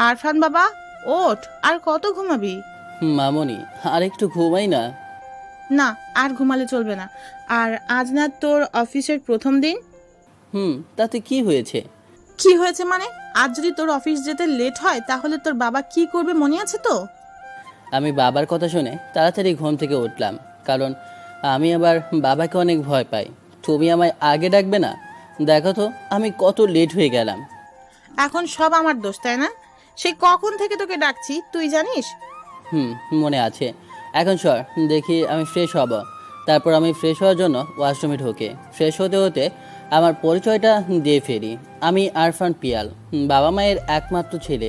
আরফান বাবা, ওঠ। আর কত ঘুমাবি? মামনি, আর একটু ঘুমাই না। না, আর ঘুমালে চলবে না। আর আজ না তোর অফিসের প্রথম দিন। তাতে কি হয়েছে? কি হয়েছে মানে? আজ যদি তোর অফিস যেতে লেট হয় তাহলে তোর বাবা কি করবে মনে আছে তো? আমি বাবার কথা শুনে তাড়াতাড়ি ঘুম থেকে উঠলাম, কারণ আমি আবার বাবাকে অনেক ভয় পাই। তুমি আমায় আগে ডাকবে না? দেখো তো আমি কত লেট হয়ে গেলাম। এখন সব আমার দোষ, তাই না? সেই কখন থেকে তোকে ডাকছি, তুই জানিস? হুম, মনে আছে। এখন সর, দেখি আমি ফ্রেশ হব। তারপর আমি ফ্রেশ হওয়ার জন্য ওয়াশরুমে ঢোকে। ফ্রেশ হতে হতে আমার পরিচয়টা দিয়ে ফেরি। আমি আরফান পিয়াল, বাবা মায়ের একমাত্র ছেলে।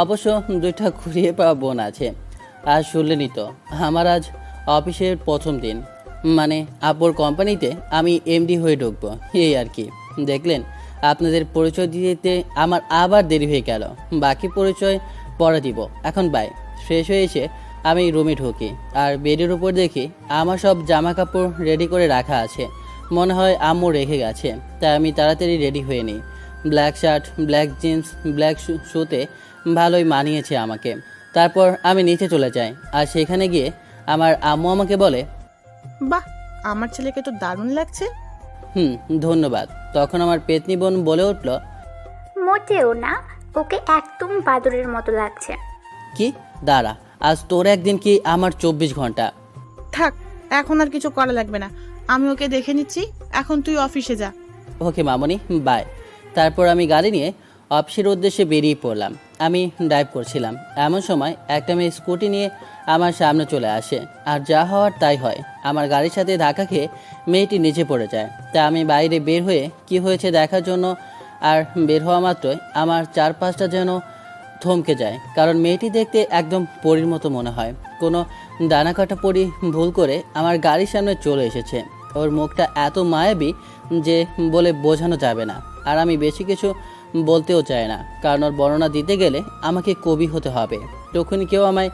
অবশ্য দুইটা ঘুরিয়ে পাওয়া বোন আছে। আর শুনলেনই তো, আমার আজ অফিসের প্রথম দিন। মানে আব্বুর কোম্পানিতে আমি এমডি হয়ে ঢুকবো, এই আর কি। দেখলেন, আপনাদের পরিচয় দিতে আমার আবার দেরি হয়ে গেল। বাকি পরিচয় পরে দিব। এখন বাই। ফ্রেশ হয়ে এসে আমি রুমে ঢুকি, আর বেডের উপর দেখি আমার সব জামা কাপড় রেডি করে রাখা আছে। মনে হয় আম্মু রেখে গেছে, তাই আমি তাড়াতাড়ি রেডি হয়ে নিই। Black shirt, black jeans, black শুতে ভালোই মানিয়েছে আমাকে। তারপর আমি নিচে চলে যাই, আর সেখানে গিয়ে আমার আম্মু আমাকে বলে, বাহ, আমার ছেলেকে তো দারুণ লাগছে। হুম, ধন্যবাদ। তখন আমার পেতনি বোন বলে উঠল, মোটেও না, ওকে একদম বাদরের মতো লাগছে। কি? দাঁড়া, আজ তোর একদিন কি আমার 24 ঘন্টা? থাক, এখন আর কিছু করা লাগবে না। আমি ওকে দেখে নিচ্ছি। এখন তুই অফিসে যা। ওকে মামনি, বাই। তারপর আমি গাড়ি নিয়ে অফিসের উদ্দেশ্যে বেরিয়ে পড়লাম। আমি ড্রাইভ করছিলাম, এমন সময় একটা মেয়ে স্কুটি নিয়ে আমার সামনে চলে আসে। আর যা হওয়ার তাই হয়, আমার গাড়ির সাথে ধাক্কা খেয়ে মেয়েটি নিচে পড়ে যায়। তা আমি বাইরে বের হয়ে কি হয়েছে দেখার জন্য, আর বের হওয়া মাত্রই আমার চারপাশটা যেন থমকে যায়, কারণ মেয়েটি দেখতে একদম পরীর মতো মনে হয়। কোনো ডানাকাটা পরী ভুল করে আমার গাড়ির সামনে চলে এসেছে। ওর মুখটা এত মায়াবী যে বলে বোঝানো যাবে না। আর আমি বেশি কিছু বলতেও চাই না, কারণ ওর বর্ণনা দিতে গেলে আমাকে কবি হতে হবে। তখনই কেউ আমায়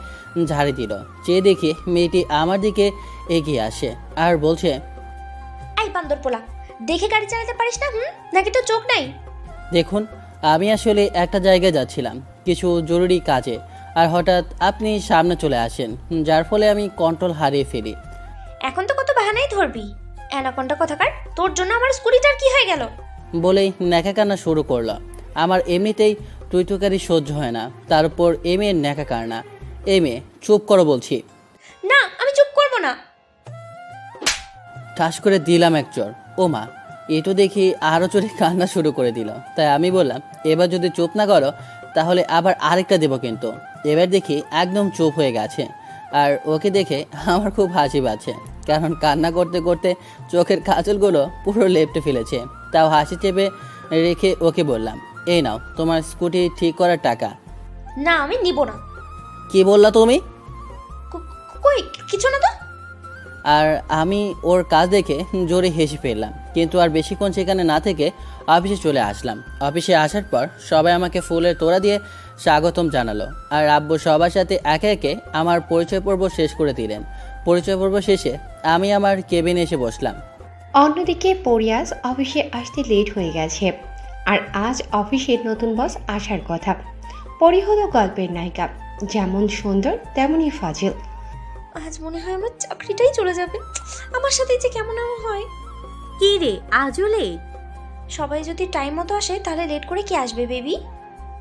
ঝাড়ি দিল। চেয়ে দেখি মেয়েটি আমার দিকে এগিয়ে আসে আর বলছে, এই বান্দর পোলা, দেখে গাড়ি চালাতে পারিস না? নাকি তো চোখ নাই? দেখুন, আমি আসলে একটা জায়গায় যাচ্ছিলাম কিছু জরুরি কাজে, আর হঠাৎ আপনি সামনে চলে আসেন, যার ফলে আমি কন্ট্রোল হারিয়ে ফেলি। এখন তো কত বাহানাই ধরবি। অ্যানাকোন্ডা কথাকার, তোর জন্য আমার স্কুটিটার কি হয়ে গেল? বলেই ন্যাকা কান্না শুরু করলো। আমার এমনিতেই টুইটুকারি সহ্য হয় না, তার উপর এ মেয়ের ন্যাকা কান্না। এ মেয়ে, চুপ করো বলছি। না, আমি চুপ করবো না। ঠাস করে দিলাম এক চড়। ও মা, এটু দেখি আরও চড়ে কান্না শুরু করে দিল। তাই আমি বললাম, এবার যদি চুপ না করো তাহলে আবার আরেকটা দেবো কিন্তু। এবার দেখি একদম চুপ হয়ে গেছে। আর ওকে দেখে আমার খুব হাসি পাচ্ছে, কারণ কান্না করতে করতে চোখের কাজলগুলো পুরো লেপটে ফেলেছে। তাও হাসি চেপে রেখে ওকে বললাম, এই নাও তোমার স্কুটি ঠিক করার টাকা। না, আমি নিব না। কি বললা তুমি? কই, কিছু না তো। আর আমি ওর কাজ দেখে জোরে হেসে ফেললাম, কিন্তু আর বেশিক্ষণ সেখানে না থেকে অফিসে চলে আসলাম। অফিসে আসার পর সবাই আমাকে ফুলের তোড়া দিয়ে স্বাগতম জানালো, আর আব্বু সবার সাথে একে একে আমার পরিচয় পর্ব শেষ করে দিলেন। পরিচয় পর্ব শেষে আমি আমার কেবিনে এসে বসলাম। অন্যদিকে পরিয়াস অফিসে আসতে লেট হয়ে গেছে, আর আজ অফিসের নতুন বস আসার কথা। পরি হলো গল্পের নায়িকা, যেমন সুন্দর তেমনই ফাজিল। আজ মনে হয় আমার চাকরিটাই চলে যাবে। আমার সাথে যে কেমন এমন হয়। কি রে, আজও লেট? সবাই যদি টাইম মতো আসে তাহলে লেট করে কি আসবে বেবি?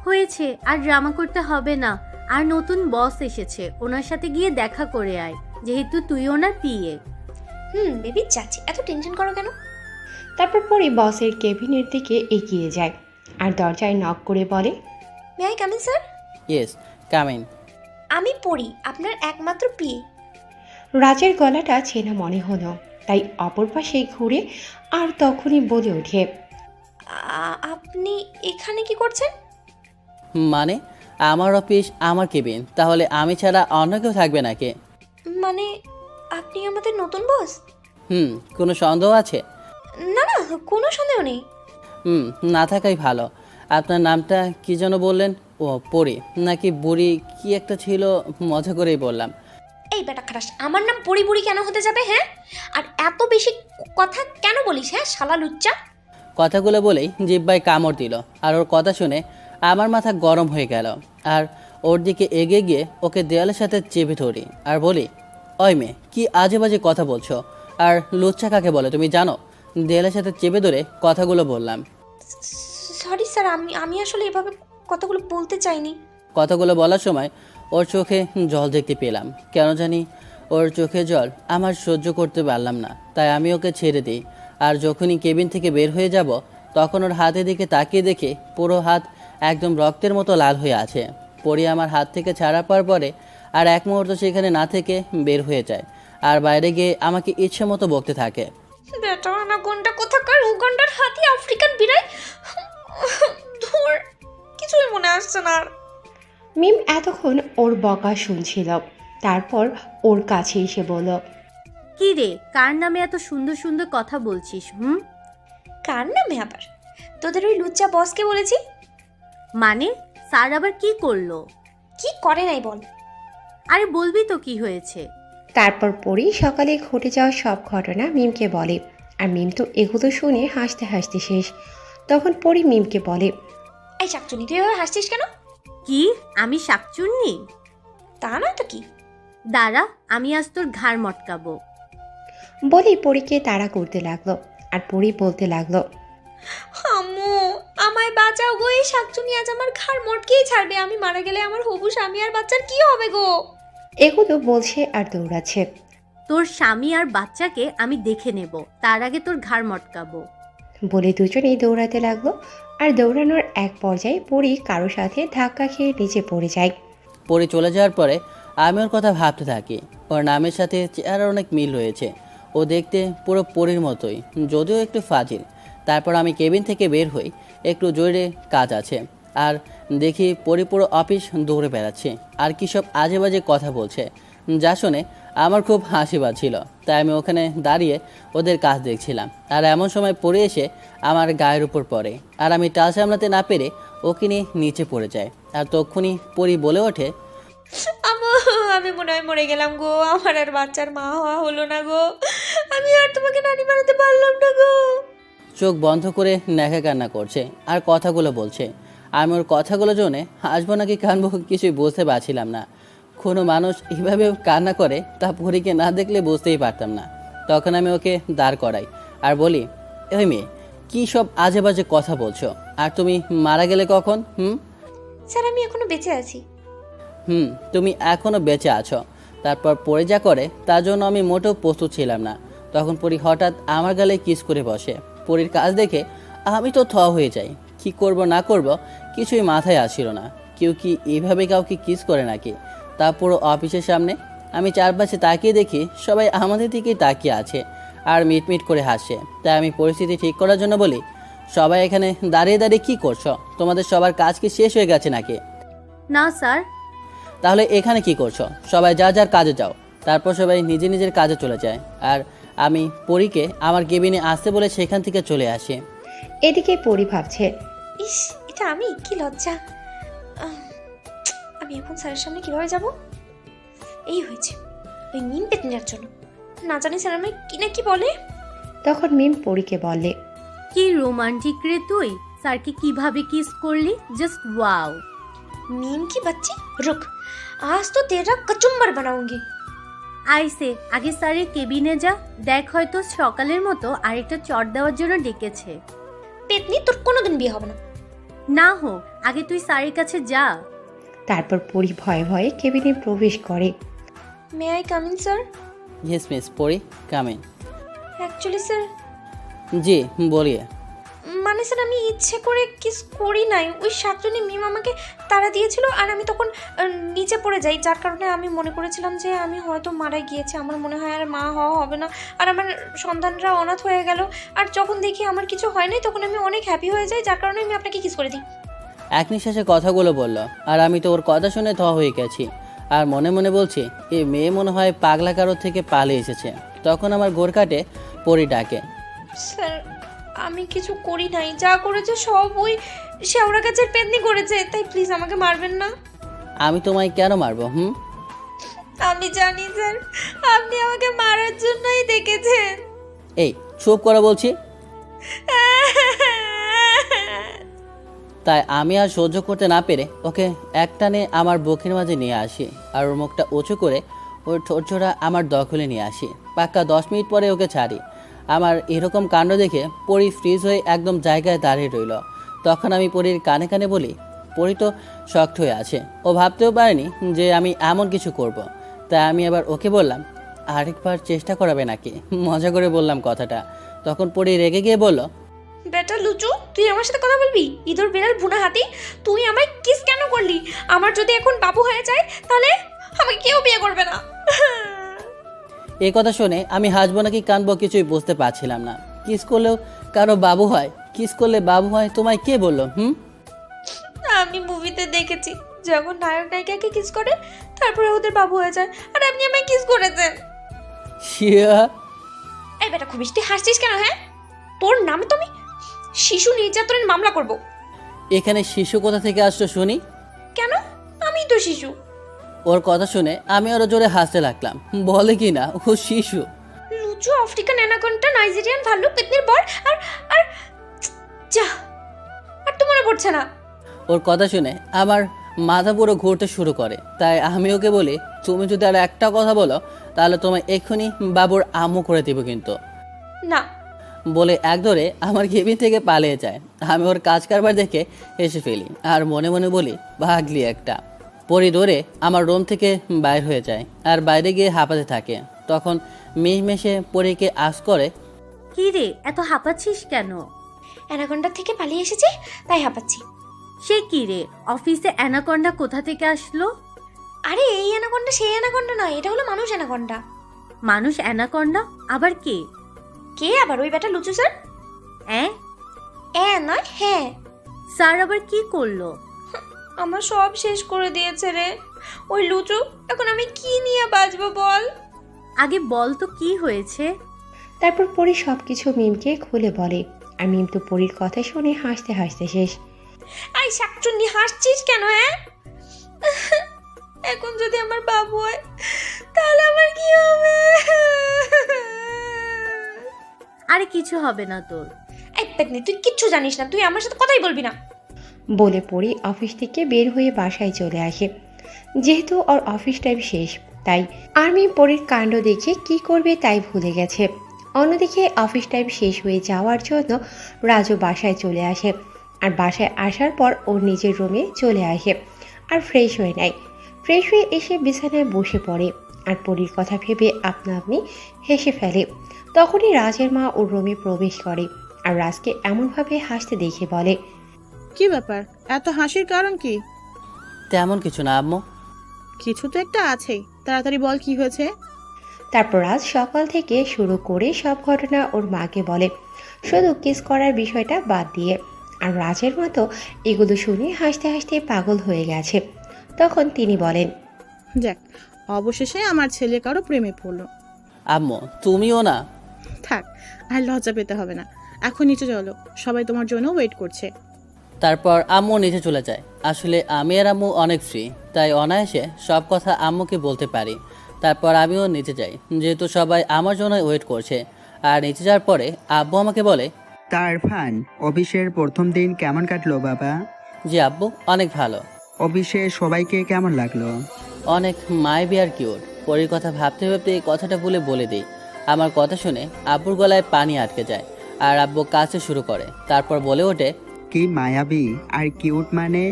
হয়েছে, আর ড্রামা করতে হবে না। আর নতুন বস এসেছে, ওনার সাথে গিয়ে দেখা করে আয়, যেহেতু তুই ওনার পিএ। বেবি যাচ্ছি, এত টেনশন করো কেন? তারপর পরি বসের কেবিনের দিকে এগিয়ে যায় আর দরজায় নক করে বলে, may I come in sir? Yes, coming. আমি পড়ি, আপনার একমাত্র পিএ। রাজের গলাটা চেনা মনে হলো, তাই অপর পাশে ঘুরে আর তখনই বলে ওঠে, আপনি এখানে কি করছেন? মানে আমার অফিস, আমার কেবিন, তাহলে আমি ছাড়া অন্য কেউ থাকবে নাকি? মানে আপনি আমাদের নতুন বস? কোনো সন্দেহ আছে? না না, কোনো সন্দেহ নেই। না থাকাই ভালো। আপনার নামটা কি যেন বললেন? ও, পরি নাকি বুড়ি কি একটা ছিল, মজা করেই বললাম। এই বেটা খারাস, আমার নাম পড়ি বুড়ি কেন হতে যাবে? হ্যাঁ, আর এত বেশি কথা কেন বলিস? হ্যাঁ শালা লুচ্চা। কথাগুলো বলেই জিব্বায় কামড় দিল, আর ওর কথা শুনে আমার মাথা গরম হয়ে গেল আর ওর দিকে এগিয়ে গিয়ে ওকে দেয়ালের সাথে চেপে ধরি আর বলি, ওই মেয়ে, কি আজে বাজে কথা বলছো? আর লুচ্চা কাকে বলে তুমি জানো? দেয়ালের সাথে চেপে ধরে কথাগুলো বললাম। সরি স্যার, আমি আসলে এভাবে কথাগুলো বলতে চাইনি। কথাগুলো বলার সময় ওর চোখে জল দেখতে পেলাম। কেন জানি ওর চোখে জল আমার সহ্য করতে পারলাম না, তাই আমি ওকে ছেড়ে দিই। আর যখনই কেবিন থেকে বের হয়ে যাব তখন ওর হাতের দিকে তাকিয়ে দেখে পুরো হাত একদম রক্তের মতো লাল হয়ে আছে। পরি আমার হাত থেকে ছাড়া পাওয়ার পরে আর এক মুহূর্ত সেখানে না থেকে বের হয়ে যায় আর বাইরে গিয়ে আমাকে ইচ্ছে মতো বকতে থাকে। বেটা আনাকোন্ডা কোথাকার, উগান্ডার হাতি, আফ্রিকান বিড়াল, ধুর, কিছুই মনে আসছে না আর। মিম এতক্ষণ ওর বকা শুনছিল, তারপর ওর কাছে এসে বলল, কি রে, কার নামে এত সুন্দর সুন্দর কথা বলছিস? কার নামে আবার? তোদের ওই লুচ্চা বসকে বলেছি। মানে স্যার আবার কি করলো? কি করে নাই বল। আরে বলবি তো কি হয়েছে। তারপর পরি সকালে ঘটে যাওয়া সব ঘটনা মিমকে বলে। আর মিম তো এগুলো শুনে হাসতে হাসতে শেষ। তখন পরি মিমকে বলে, এই শাকচুনি, তুই এভাবে হাসছিস কেন? কি আমি শাকচুন্নি? তা নয় তো কি। দাঁড়া, আমি আজ তোর ঘাড় মটকাবো। বলেই পরীকে তাড়া করতে লাগলো। আর পরি বলতে লাগলো, আম্মু, আমায় বাঁচাও গো, এই শাকচুনি আজ আমার ঘাড় মটকেই ছাড়বে। আমি মারা গেলে আমার হবু স্বামী আর বাচ্চার কি হবে গো? এগুলো বলছে আর দৌড়াচ্ছে। তোর স্বামী আর বাচ্চাকে আমি দেখে নেব, তার আগে তোর ঘাড় মটকাবো। বলে দুজনেই দৌড়াতে লাগলো। আর দৌড়ানোর এক পর্যায়ে পরি কারো সাথে ধাক্কা খেয়ে নিচে পড়ে যায়। পরি চলে যাওয়ার পরে আমি ওর কথা ভাবতে থাকি। ওর নামের সাথে চেহারার অনেক মিল রয়েছে। ও দেখতে পুরো পরীর মতোই, যদিও একটু ফাজিল। তারপর আমি কেবিন থেকে বের হই, একটু জোরে কাজ আছে। আর দেখি পরি পুরো অফিস দৌড়ে বেড়াচ্ছে আর কী সব আজে বাজে কথা বলছে, যা শুনে আমার খুব হাসি পাচ্ছিল। তাই আমি ওখানে দাঁড়িয়ে ওদের কাজ দেখছিলাম। আর এমন সময় পরি এসে আমার গায়ের উপর পড়ে আর আমি টাল সামলাতে না পেরে ওকে নিয়ে নিচে পড়ে যায়। আর তক্ষুনি পরি বলে ওঠে, আম্মু, আমি মনে হয় মরে গেলাম গো। আমার আর বাচ্চার মা হওয়া হলো না গো। আমি আর তোমাকে নানি বানাতে পারলাম না গো। চোখ বন্ধ করে নেখা কান্না করছে আর কথাগুলো বলছে। আমি ওর কথাগুলো জন্য হাসবো নাকি কানবো কিছুই বুঝতে পারছিলাম না। কোনো মানুষ এভাবে কান্না করে তা পরীকে না দেখলে বুঝতেই পারতাম না। তখন আমি ওকে দাঁড় করাই আর বলি, ওই মেয়ে, কী সব আজে বাজে কথা বলছো? আর তুমি মারা গেলে কখন? স্যার, আমি এখনো বেঁচে আছি। তুমি এখনও বেঁচে আছো। তারপর পরে যা করে তার জন্য আমি মোটেও প্রস্তুত ছিলাম না। তখন পরি হঠাৎ আমার গালে কিস করে বসে। পরির কাজ দেখে আমি তো থ হয়ে যাই। কি করব না করব কিছুই মাথায় আসছিল না। কেউ কি এইভাবে কাউকে কিস করে নাকি? তা পুরো অফিসের সামনে। আমি চারপাশে তাকিয়ে দেখি সবাই আমাদের দিকেই তাকিয়ে আছে আর মিটমিট করে হাসে। তাই আমি পরিস্থিতি ঠিক করার জন্য বলি, সবাই এখানে দাঁড়িয়ে দাঁড়িয়ে কী করছো? তোমাদের সবার কাজ কি শেষ হয়ে গেছে নাকি? না স্যার। তাহলে এখানে কি করছো? সবাই যার যার কাজে যাও। তারপর সবাই নিজের নিজের কাজে চলে যায় আর আমি পরীকে আমার কেবিনে আসতে বলে সেখান থেকে চলে আসি। এদিকে পরি ভাবছে, ইস, এটা আমি? কি লজ্জা। আমি এখন স্যারের সামনে কিভাবে যাব? এই হয়েছে ওই মিম পেতনির জন্য। না জানি স্যার আমায় কি না কি বলে। তখন মিম পরীকে বলে, কি রোমান্টিক রে তুই, স্যারকে কিভাবে কিস করলি, জাস্ট ওয়াও। मीम की बच्ची, रुक, आज तो तेरा कचुम्बर बनाऊंगी। আইসে আগে স্যারের কেবিনে যা, দেখ হয়তো সকালের মতো আরেকটা চট দেওয়ার জন্য ডেকেছে। পেতনি, তোর কোনোদিন বিয়ে হবে না। না হোক, আগে তুই স্যারের কাছে যা। তারপর পরি ভয়ে ভয়ে কেবিনে প্রবেশ করে। May I come in sir? Yes miss Pari, come in. Actually sir, জি বলিয়ে। মানে স্যার, আমি ইচ্ছে করে কিস করি নাই। ওই শাকচুনি মিম আমাকে তাড়া দিয়েছিল আর আমি তখন নিচে পড়ে যাই, যার কারণে আমি মনে করেছিলাম যে আমি হয়তো মারা গিয়েছি। আমার মনে হয় আর মা হওয়া হবে না আর আমার সন্তানরা অনাথ হয়ে গেল। আর যখন দেখি আমার কিছু হয় নাই তখন আমি অনেক হ্যাপি হয়ে যাই, যার কারণে আমি আপনাকে কিস করে দিই। এক নিঃশ্বাসে কথাগুলো বলল আর আমি তো ওর কথা শুনে থ হয়ে গেছি আর মনে মনে বলছি, এই মেয়ে মনে হয় পাগলা কারোর থেকে পালিয়ে এসেছে। তখন আমার গোড় কাটে পরি ডাকে, স্যার, আমি কিছু করি নাই, যা করেছে সব ওই শেওড়া গাছের পেতনি করেছে। তাই প্লিজ আমাকে মারবেন না। আমি তোমায় কেন মারবো? আমি জানি স্যার, আপনি আমাকে মারার জন্যই দেখেছেন। এই চুপ করা বলছি। তাই আমি আর সহ্য করতে না পেরে ওকে একটানে আমার বুকের মাঝে নিয়ে আসি আর ওর মুখটা উঁচু করে ওর ঠোঁটজোড়া আমার দখলে নিয়ে আসি। পাক্কা 10 মিনিট পরে ওকে ছাড়ি। আমার এরকম কাণ্ড দেখে পরি ফ্রিজ হয়ে একদম জায়গায় দাঁড়িয়ে রইল। তখন আমি পরির কানে কানে বলি, পরি তো শক্ত হয়ে আছে, ও ভাবতেও পারেনি যে আমি এমন কিছু করব। তাই আমি আবার ওকে বললাম, আরেকবার চেষ্টা করাবে নাকি? মজা করে বললাম কথাটা। তখন পরি রেগে গিয়ে বলল, বেটা লুচু, তুই আমার সাথে কথা বলবি? ইঁদুর বিড়াল ভুনা হাতি, তুই আমায় কিস কেন করলি? আমার যদি এখন বাবু হয়ে যায় তাহলে আমাকে কেউ বিয়ে করবে না। এই কথা শুনে আমি হাসবো নাকি কানবো কিছুই বুঝতে পারছিলাম না। কিস করলেও কারো বাবু হয়, কিস করলে বাবু হয়, তোমায় কে বললো? আমি মুভিতে দেখেছি যখন নায়ক নায়িকাকে কিস করে তারপরে ওদের বাবু হয়ে যায়, আর আপনি আমায় কিস করেছেন। শিয়া। এই বেটা খুব তুই হাসছিস কেন? হ্যাঁ, তোর নামে তো আমি শিশু নির্যাতনের মামলা করব। এখানে শিশু কোথা থেকে আসলো শুনি? কেন? আমি তো শিশু। ওর কথা শুনে আমি আরো জোরে হাসতে লাগলাম। বলে কি না ও শিশু? লুচু, আফ্রিকান অ্যানাকোন্ডা, নাইজেরিয়ান ভাল্লুক, পেতনির বর, আর আর যা, আর তো মনে পড়ছে না। ওর কথা শুনে আমার মাথা পুরো ঘুরতে শুরু করে। তাই আমি ওকে বলি, তুমি যদি আর একটা কথা বলো তাহলে তোমায় এক্ষুনি বাবুর আম্মু করে দিব কিন্তু। না। বলে এক ধরে আমার কেবিন থেকে পালিয়ে যায়। আমি ওর কাজ কারবার দেখে হেসে ফেলি আর মনে মনে বলি, ভাগলি একটা। পরি ধরে আমার রুম থেকে বাইর হয়ে যায় আর বাইরে গিয়ে হাঁপাতে থাকে। তখন মেশে পরীকে আস করে, কি রে, এত হাঁপাচ্ছিস কেন? অ্যানাকোন্ডা থেকে পালিয়ে এসেছি তাই হাঁপাচ্ছি। সে কি রে, অফিসে অ্যানাকন্ডা কোথা থেকে আসলো? আরে এই অ্যানাকোন্ডা সেই অ্যানাকোন্ডা নয়, এটা হলো মানুষ অ্যানাকোন্ডা। মানুষ অ্যানাকন্ডা? আবার কে? কে আবার? ওই বেটা লুচু স্যার। নয়, হ্যাঁ। স্যার আবার কি করলো? আমার সব শেষ করে দিয়েছে রে ওই লুচু। এখন আমি কি নিয়ে বাঁচবো বল? আগে বল তো কি হয়েছে। তারপর পরি সব কিছু মিমকে খুলে বলে, আর মিম তো পরির কথা শুনে হাসতে হাসতে শেষ। আই শাকচুন্নি, হাসছিস কেন? হ্যাঁ, এখন যদি আমার বাবু হয় তাহলে আমার কি হবে? আরে কিছু হবে না তোর। এই পেতনি, তুই কিচ্ছু জানিস না, তুই আমার সাথে কথাই বলবি না। বলে পরি অফিস থেকে বের হয়ে বাসায় চলে আসে। যেহেতু ওর অফিস টাইম শেষ, তাই আর মিম পরির কাণ্ড দেখে কি করবে তাই ভুলে গেছে। অন্যদিকে অফিস টাইম শেষ হয়ে যাওয়ার জন্য রাজু বাসায় চলে আসে। আর বাসায় আসার পর ওর নিজের রুমে চলে আসে আর ফ্রেশ হয়ে নেয়। ফ্রেশ হয়ে এসে বিছানায় বসে পড়ে আর পরির কথা ভেবে আপনা আপনি হেসে ফেলে। তখনই রাজের মা ওর রুমে প্রবেশ করে আর রাজকে এমনভাবে হাসতে দেখে বলে, কি ব্যাপার, এত হাসির কারণ কি? তেমন কিছু না আম্মু। কিছু তো একটা আছেই, তাড়াতাড়ি বল কি হয়েছে। তারপর রাজ সকাল থেকে শুরু করে সব ঘটনা ওর মাকে বলে, শুধু কিস করার বিষয়টা বাদ দিয়ে। আর রাজের মতো এগুলো শুনে হাসতে হাসতে পাগল হয়ে গেছে। তখন তিনি বলেন, যাক, অবশেষে আমার ছেলে কারো প্রেমে পড়লো। আম্মু তুমিও না? থাক, আর লজ্জা পেতে হবে না। এখন নিচে চলো, সবাই তোমার জন্য ওয়েট করছে। তারপর আম্মু নিচে চলে যায়। আসলে আমি আর আম্মু অনেক ফ্রি, তাই অনায়াসে সব কথা আম্মুকে বলতে পারি। তারপর আমিও নিচে যাই, যেহেতু সবাই আমার জন্য ওয়েট করছে। আর নিচে যাওয়ার পরে আব্বু আমাকে বলে, তা আরফান, অফিসের প্রথম দিন কেমন কাটলো বাবা? জি আব্বু, অনেক ভালো। অফিসে সবাইকে কেমন লাগলো? অনেক মায়াবী আর কিউট। পরের কথা ভাবতে ভাবতে এই কথাটা বলে দিই। আমার কথা শুনে আব্বুর গলায় পানি আটকে যায় আর আব্বু কাছে শুরু করে। তারপর বলে ওঠে, কি মায়াবী আর কিউট মানে?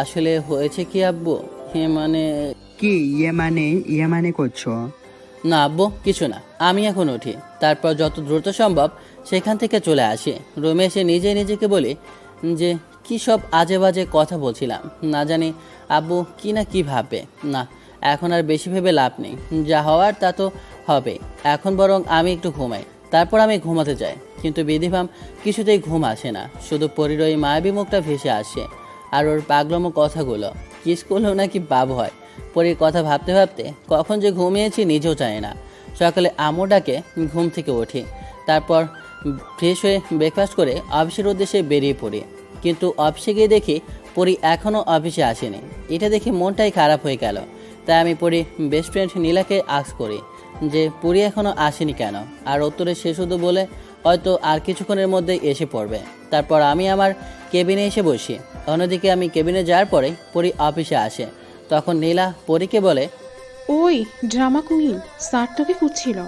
আসলে হয়েছে কি আব্বু, মানে কি ইয়ে মানে করছো? না আব্বু, কিছু না। আমি এখন উঠি, তারপর যত দ্রুত সম্ভব সেখান থেকে চলে আসি। রুমে এসে নিজেকে বলি যে কি সব আজে বাজে কথা বলছিলাম। না জানি আব্বু কি না কি ভাববে। না, এখন আর বেশি ভেবে লাভ নেই, যা হওয়ার তা তো হবে। এখন বরং আমি একটু ঘুমাই। তারপর আমি ঘুমাতে যাই, কিন্তু বিধিভাম কিছুতেই ঘুম আসে না। শুধু পরির ওই মায়াবী মুখটা ভেসে আসে আর ওর পাগলমো কথাগুলো। কিস করলেও নাকি বাবু হয়। পরির কথা ভাবতে ভাবতে কখন যে ঘুমিয়েছি নিজেও জানি না। সকালে আম্মু ডাকে ঘুম থেকে উঠি, তারপর ফ্রেশ হয়ে ব্রেকফাস্ট করে অফিসের উদ্দেশ্যে বেরিয়ে পড়ি। কিন্তু অফিসে গিয়ে দেখি পরি এখনও অফিসে আসেনি। এটা দেখে মনটাই খারাপ হয়ে গেল। তাই আমি পরি বেস্ট ফ্রেন্ড নীলাকে আস্ক করি যে পরি এখনও আসেনি কেন। আর উত্তরে সে শুধু বলে হয়তো আর কিছুক্ষণের মধ্যে এসে পড়বে। তারপর আমি আমার কেবিনে এসে বসি। অন্যদিকে আমি কেবিনে যাওয়ার পরে পরি অফিসে আসে। তখন নীলা পরীকে বলে, ওই ড্রামা কুইন, স্যার তোকে খুঁজছিল।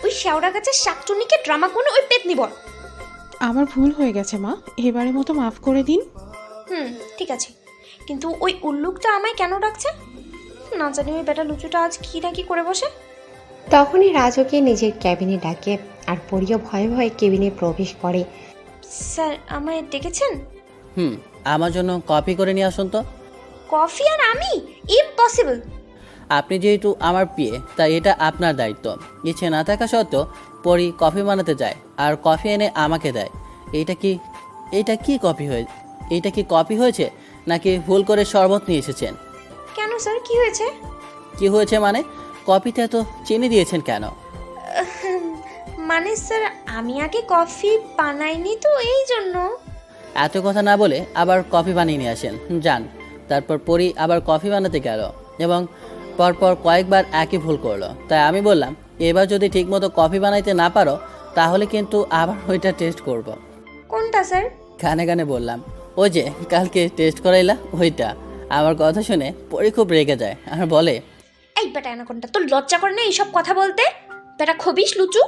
ওই শেওড়া গাছের শাকচুন্নিকে ড্রামা কোনো ওই পেতনি বল। আমার ভুল হয়ে গেছে মা, এবারের মতো মাফ করে দিন। ঠিক আছে, কিন্তু ওই উল্লুকটা আমায় কেন ডাকছে? না জানি ওই বেটা লুচুটা আজ কি না কি করে বসে। তখনই রাজকে নিজের ক্যাবিনে ডাকে আর পরিও ভয়ে ভয়ে কেবিনে প্রবেশ করে। স্যার আমায় ডেকেছেন? আমার জন্য কপি করে নিয়ে আসুন তো। কফি আর আমি? ইম্পসিবল। আপনি যেহেতু আমার পিয়ে, তাই এটা আপনার দায়িত্ব। ইচ্ছে না থাকা সত্ত্বেও পরি কফি বানাতে যায় আর কফি এনে আমাকে দেয়। এটা কি কফি হয়েছে নাকি ভুল করে শরবত নিয়ে এসেছেন? কেন স্যার, কি হয়েছে? কি হয়েছে মানে? কফিতে এত চিনি দিয়েছেন কেন? মানে স্যার, আমি আগে কফি বানাইনি তো এই জন্য। এত কথা না বলে আবার কফি বানিয়ে নিয়ে আসেন, যান। তারপর পরি আবার কফি বানাতে গেল এবং পরপর কয়েকবার একই ভুল করলো। তাই আমি বললাম, এবার যদি ঠিকমতো কফি বানাইতে না পারো তাহলে কিন্তু আবার ওইটা টেস্ট করব। কোনটা স্যার? গানে গানে বললাম, ওই যে কালকে টেস্ট করাইলা ওইটা। আমার কথা শুনে পরি খুব রেগে যায় আর বলে, এই বেটা অ্যানাকোন্ডা, তোর লজ্জা করে না এইসব কথা বলতে? বেটা খবিস লুচু।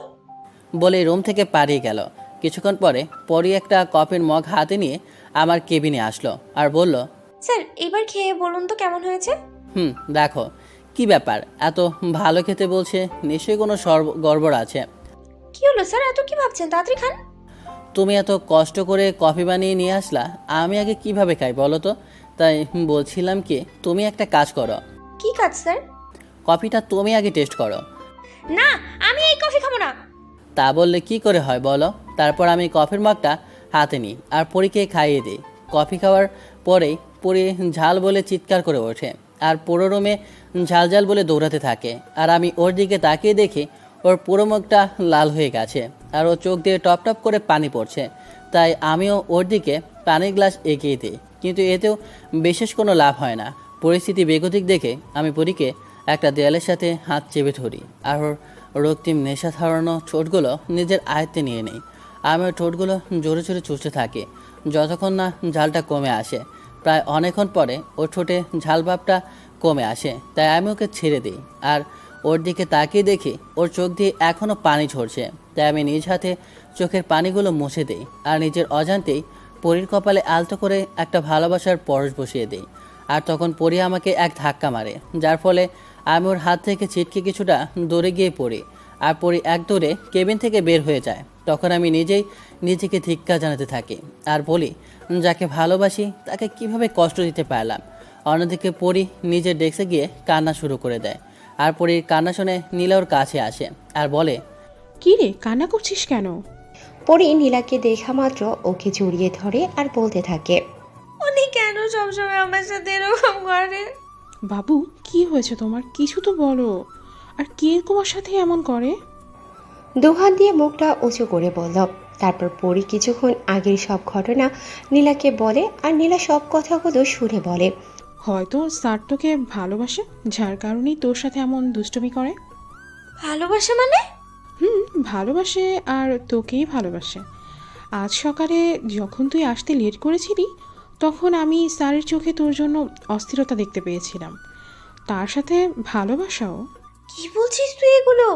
বলে রুম থেকে পালিয়ে গেল। কিছুক্ষণ পরে পরি একটা কফির মগ হাতে নিয়ে আমার কেবিনে আসলো আর বলল, স্যার এবার খেয়ে বলুন তো কেমন হয়েছে। দেখো কি ব্যাপার, এত ভালো খেতে বলছে, নিশ্চয়ই কোনো গড়বড় আছে। কি হলো স্যার, এত কি ভাবছেন? তাড়াতাড়ি খান। তুমি এত কষ্ট করে কফি বানিয়ে নিয়ে আসলা, আমি আগে কিভাবে খাই বলো তো? তাই বলছিলাম কি, তুমি একটা কাজ করো। কি কাজ স্যার? কফিটা তুমি আগে টেস্ট করো। না, আমি এই কফি খাবো না। তা বললে কি করে হয় বলো? তারপর আমি কফির মগটা হাতে নিই আর পরীকে খাইয়ে দিই। কফি খাওয়ার পরেই পরি ঝাল বলে চিৎকার করে ওঠে আর পুরো রুমে ঝাল ঝাল বলে দৌড়াতে থাকে। আর আমি ওর দিকে তাকিয়ে দেখি ওর পুরো মুখটা লাল হয়ে গেছে আর ও চোখ দিয়ে টপ টপ করে পানি পড়ছে। তাই আমিও ওর দিকে পানির গ্লাস এগিয়ে দিই, কিন্তু এতেও বিশেষ কোনো লাভ হয় না। পরিস্থিতি বেগতিক দেখে আমি পরীকে একটা দেয়ালের সাথে হাত চেপে ধরি আর ওর রক্তিম নেশা ধরানো ঠোঁটগুলো নিজের আয়ত্তে নিয়ে নেই। আমি ওর ঠোঁটগুলো জোরে জোরে চুষতে থাকি যতক্ষণ না ঝালটা কমে আসে। প্রায় অনেকক্ষণ পরে ওর ঠোঁটে ঝাল ভাবটা কমে আসে, তাই আমি ওকে ছেড়ে দিই আর ওর দিকে তাকিয়ে দেখি ওর চোখ দিয়ে এখনও পানি ঝরছে। তাই আমি নিজ হাতে চোখের পানিগুলো মুছে দিই আর নিজের অজান্তেই পরীর কপালে আলতো করে একটা ভালোবাসার পরশ বসিয়ে দিই। আর তখন পরি আমাকে এক ধাক্কা মারে, যার ফলে আমি ওর হাত থেকে ছিটকে কিছুটা দৌড়ে গিয়ে পড়ি আর পরি এক দৌড়ে কেবিন থেকে বের হয়ে যায়। তখন আমি নিজেই নিজেকে ধিক্কার জানাতে থাকি আর বলি, যাকে ভালোবাসি তাকে কিভাবে কষ্ট দিতে পারলাম। অন্যদিকে পরি নিজের ডেস্কে গিয়ে কান্না শুরু করে দেয় আর পরির কান্না শুনে নীলা ওর কাছে আসে আর বলে, কি রে, কান্না করছিস কেন? পরি নীলাকে দেখা মাত্র ওকে জড়িয়ে ধরে আর বলতে থাকে, উনি কেন সবসময় আমার সাথে এরকম করে? বাবু কি হয়েছে তোমার, কিছু তো বলো। আর কে তোমার সাথে এমন করে? দুহাত দিয়ে মুখটা উঁচু করে বলল। তারপর পরি কিছুক্ষণ আগের সব ঘটনা নীলাকে বলে আর নীলা সব কথাগুলো শুনে বলে, হয়তো স্যার তোকে ভালোবাসে, যার কারণেই তোর সাথে এমন দুষ্টুমি করে। ভালোবাসা মানে? ভালোবাসে আর তোকেই ভালোবাসে। আজ সকালে যখন তুই আসতে লেট করেছিলি তখন আমি স্যারের চোখে তোর জন্য অস্থিরতা দেখতে পেয়েছিলাম, তার সাথে ভালোবাসাও। কি বলছিস তুই এগুলো?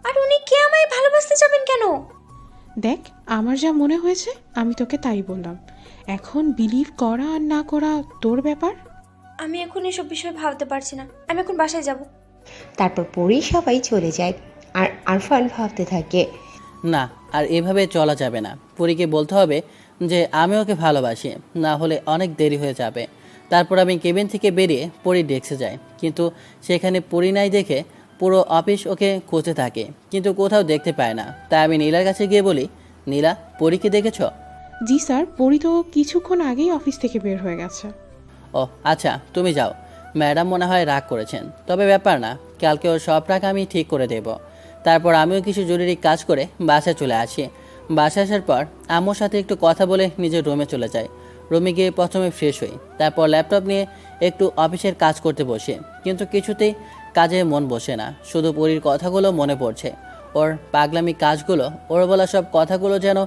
আর উনি কে আমায় ভালোবাসতে যাবেন কেন? দেখ, আমার যা মনে হয়েছে আমি তোকে তাই বললাম, এখন বিলিভ করা আর না করা তোর ব্যাপার। আমি এখন এসব বিষয়ে ভাবতে পারছি না, আমি এখন বাসায় যাব। তারপর পরি সবাই চলে যায় আর আরফান ভাবতে থাকে, না আর এভাবে চলা যাবে না। পরীকে বলতে হবে যে আমি ওকে ভালোবাসি, না হলে অনেক দেরি হয়ে যাবে। তারপর আমি কেবিন থেকে বেরিয়ে পরীর ডেস্কে যাই, কিন্তু সেখানে পরী নাই দেখে পুরো অফিস ওকে খুঁজতে থাকে, কিন্তু কোথাও দেখতে পায় না। তাই আমি নীলার কাছে গিয়ে বলি, নীলা, পরীকে দেখেছ? জি স্যার, পরি তো কিছুক্ষণ আগেই অফিস থেকে বের হয়ে গেছে। ও আচ্ছা, তুমি যাও। ম্যাডাম মনে হয় রাগ করেছেন, তবে ব্যাপার না, কালকে ওর সব রাগ আমি ঠিক করে দেব। তারপর আমিও কিছু জরুরি কাজ করে বাসায় চলে আসি। বাসায় আসার পর আম্মুর সাথে একটু কথা বলে নিজের রুমে চলে যাই। রুমে গিয়ে প্রথমে ফ্রেশ হই, তারপর ল্যাপটপ নিয়ে একটু অফিসের কাজ করতে বসি, কিন্তু কিছুতেই কাজে মন বসে না। শুধু পরীর কথাগুলো মনে পড়ছে, ওর পাগলামি কাজগুলো, ওর বলা সব কথাগুলো যেন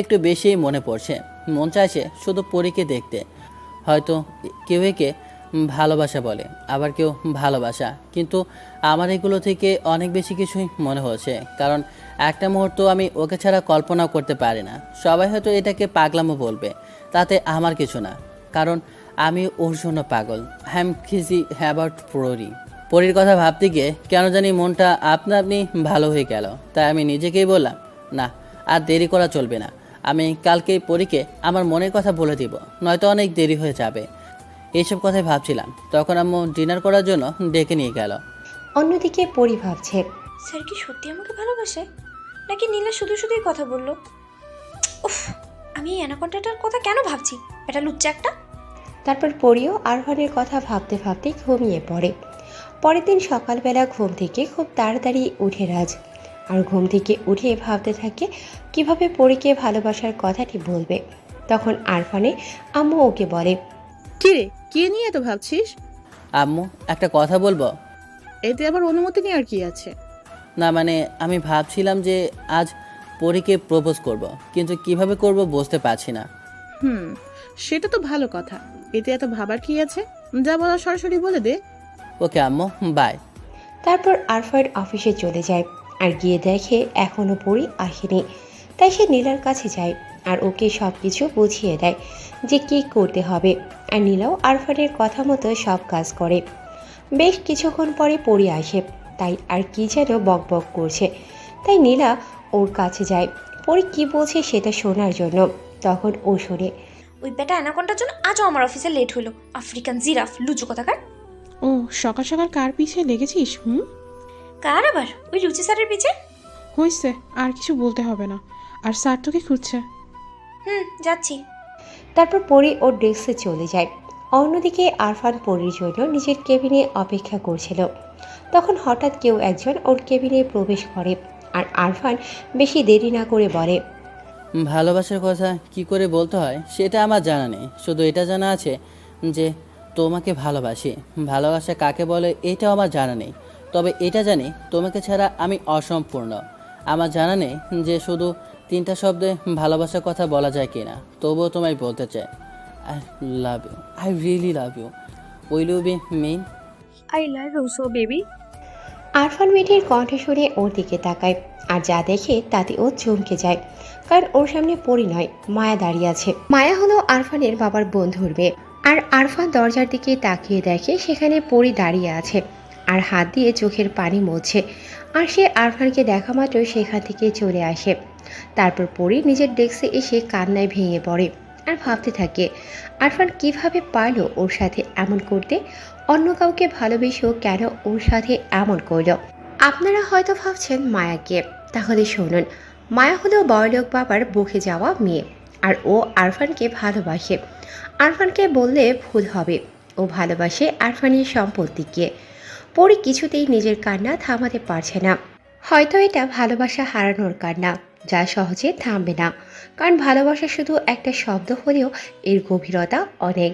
একটু বেশিই মনে পড়ছে। মন চাইছে শুধু পরীকে দেখতে, হয়তো কেউ একে ভালোবাসা বলে, আবার কেউ ভালোবাসা, কিন্তু আমার এগুলো থেকে অনেক বেশি কিছুই মনে হচ্ছে। কারণ একটা মুহূর্ত আমি ওকে ছাড়া কল্পনাও করতে পারি না। সবাই হয়তো এটাকে পাগলামো বলবে, তাতে আমার কিছু না, কারণ আমি ওর জন্য পাগল। আই এম ক্রেজি অ্যাবাউট পরি। পরির কথা ভাবতে গিয়ে কেন জানি মনটা আপনা আপনি ভালো হয়ে গেল। তাই আমি নিজেকেই বললাম, না আর দেরি করা চলবে না, আমি কালকেই পরীকে আমার মনের কথা বলে দিব, নয়তো অনেক দেরি হয়ে যাবে। এইসব কথাই ভাবছিলাম, তখন আম্মু ডিনার করার জন্য ডেকে নিয়ে গেল। অন্যদিকে পরি ভাবছে, স্যার কি সত্যি আমাকে ভালোবাসে, নাকি নীলা শুধু শুধুই কথা বললো? উফ, আমি এই অ্যানাকন্ডাটার কথা কেন ভাবছি? এটা লুচ্চা একটা। তারপর পরিও আরফানের কথা ভাবতে ভাবতে ঘুমিয়ে পড়ে। পরের দিন সকালবেলা ঘুম থেকে খুব তাড়াতাড়ি উঠে রাজ, আর ঘুম থেকে উঠে ভাবতে থাকে কিভাবে পরীকে ভালোবাসার কথাটি বলবে। তখন আরফানে আম্মু ওকে বলে, কিরে, কে নিয়ে এত ভাবছিস? আম্মু একটা কথা বলবো? এতে আবার অনুমতি নেওয়ার কি আছে? না মানে আমি ভাবছিলাম যে আজ পরীকে প্রপোজ করব, কিন্তু কিভাবে করব বুঝতে পারছি না। সেটা তো ভালো কথা, এতে এত ভাবার কি আছে? যা বলা সরাসরি বলে দে। ওকে আম্মু, বাই। তারপর আরফান অফিসে চলে যায় আর গিয়ে দেখে এখনও পরি আসেনি। তাই সে নীলার কাছে যায় আর ওকে সব কিছু বুঝিয়ে দেয় যে কী করতে হবে, আর নীলাও আরফানের কথা মতো সব কাজ করে। বেশ কিছুক্ষণ পরে পরি আসে, তাই আর কি যেন বক বক করছে, তাই নীলা ওর কাছে যায় পরি কী বলছে সেটা শোনার জন্য। তখন ও শোনে, ওই বেটা অ্যানাকন্ডার জন্য আজও আমার অফিসে লেট হলো। আফ্রিকান জিরাফ, লুচু কথাকার। ও সকাল সকাল কার পিছে লেগেছিস? কার আবার? ওই রুচি স্যারের পিছে। হয়েছে, আর কিছু বলতে হবে না। আর স্যার তোকে খুঁজছে। যাচ্ছি। তারপর পরি ওর ডেস্কে চলে যায়। অন্যদিকে আরফান পরির জন্য নিজের কেবিনে অপেক্ষা করছিল। তখন হঠাৎ কেউ একজন ওর কেবিনে প্রবেশ করে, আর আরফান বেশি দেরি না করে বলে, ভালোবাসার কথা কি করে বলতে হয় সেটা আমার জানা নেই, শুধু এটা জানা আছে যে তোমাকে ভালোবাসি। ভালোবাসা কাকে বলে এটাও আমার জানা নেই, তবে এটা জানি তোমাকে ছাড়া আমি অসম্পূর্ণ। আমার জানা নেই যে শুধু 3টা শব্দে ভালোবাসার কথা বলা যায় কিনা, তবুও তোমায় বলতে চাই, I love you, I really love you, will you be mine? I love you so baby. Arfan মেয়েটির কণ্ঠ শুনে ওর দিকে তাকায়, আর যা দেখে তাতে ও চমকে যায়, কারণ ওর সামনে পরি নয়, মায়া দাঁড়িয়ে আছে। মায়া হলো আরফানের বাবার বন্ধুর মেয়ে। আর আরফান দরজার দিকে তাকিয়ে দেখে সেখানে পরি দাঁড়িয়ে আছে আর হাত দিয়ে চোখের পানি মুছছে, আর সে আরফানকে দেখা মাত্র সেখান থেকে চলে আসে। তারপর পরি নিজের ডেস্কে এসে কান্নায় ভেঙে পড়ে আর ভাবতে থাকে আরফান কিভাবে পারলো ওর সাথে এমন করতে, অন্য কাউকে ভালোবেসেও কেন ওর সাথে এমন করলো। আপনারা হয়তো ভাবছেন মায়াকে, তাহলে শুনুন, মায়া হলো বড়লোক বাবার বকে যাওয়া মেয়ে, আর ও আরফানকে ভালোবাসে। আরফানকে বললে ভুল হবে, ও ভালোবাসে আরফানের সম্পত্তিকে। পরি কিছুতেই নিজের কান্না থামাতে পারছে না। হয়তো এটা ভালোবাসা হারানোর কান্না, যা সহজে থামবে না, কারণ ভালোবাসা শুধু একটা শব্দ হলেও এর গভীরতা অনেক।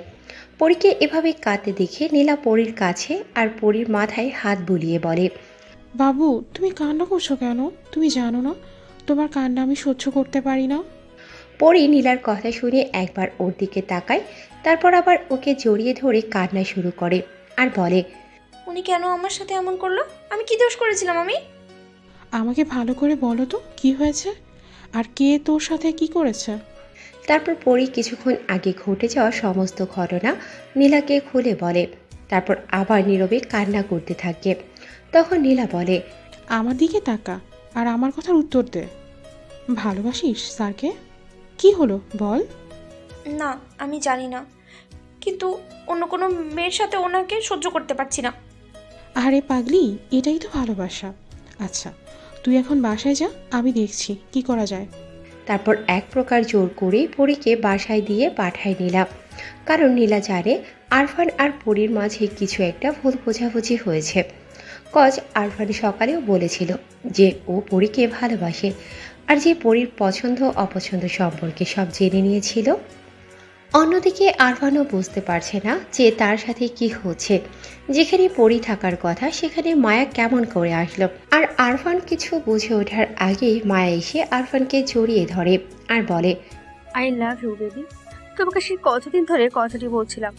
পরীকে এভাবে কাঁদতে দেখে নীলা পরীর কাছে আর পরীর মাথায় হাত বুলিয়ে বলে, বাবু তুমি কান্না করছো কেন? তুমি জানো না তোমার কান্না আমি সহ্য করতে পারি না। পরি নীলার কথা শুনে একবার ওর দিকে তাকায়, তারপর আবার ওকে জড়িয়ে ধরে কান্না শুরু করে আর বলে, উনি কেন আমার সাথে এমন করলো? আমি কি দোষ করেছিলাম? আমি আমাকে ভালো করে বলো তো কি হয়েছে, আর কে তোর সাথে কি করেছে? তারপর পরি কিছুক্ষণ আগে ঘটে যাওয়া সমস্ত ঘটনা নীলাকে খুলে বলে। তারপর আবার নীরবে কান্না করতে থাকে। তখন নীলা বলে, আমার দিকে তাকা আর আমার কথার উত্তর দে। ভালোবাসিস স্যারকে? কি হলো বল। না, আমি জানি না, কিন্তু অন্য কোনো মেয়ের সাথে ওনাকে সহ্য করতে পারছি না। আরে পাগলি, এটাই তো ভালোবাসা। আচ্ছা তুই এখন বাসায় যা, আমি দেখছি কি করা যায়। তারপর এক প্রকার জোর করে পরীকে বাসায় দিয়ে পাঠায় নীলা, কারণ নীলা জানে আরফান আর পরীর মাঝে কিছু একটা ভুল বোঝাবুঝি হয়েছে। কজ আরফান সকালেও বলেছিল যে ও পরীকে ভালোবাসে, আর যে পরীর পছন্দ অপছন্দ সম্পর্কে সব জেনে নিয়েছিল। অন্যদিকে আরফানও বুঝতে পারছে না যে তার সাথে কি হচ্ছে। যেখানে পরী থাকার কথা সেখানে মায়া কেমন করে আসলো। আর আরফান কিছু বুঝে ওঠার আগেই মায়া এসে আরফানকে জড়িয়ে ধরে আর বলে, আই লাভ ইউ বেবি। তোমাকে সেই কতদিন ধরে কথাটি বলছিলাম,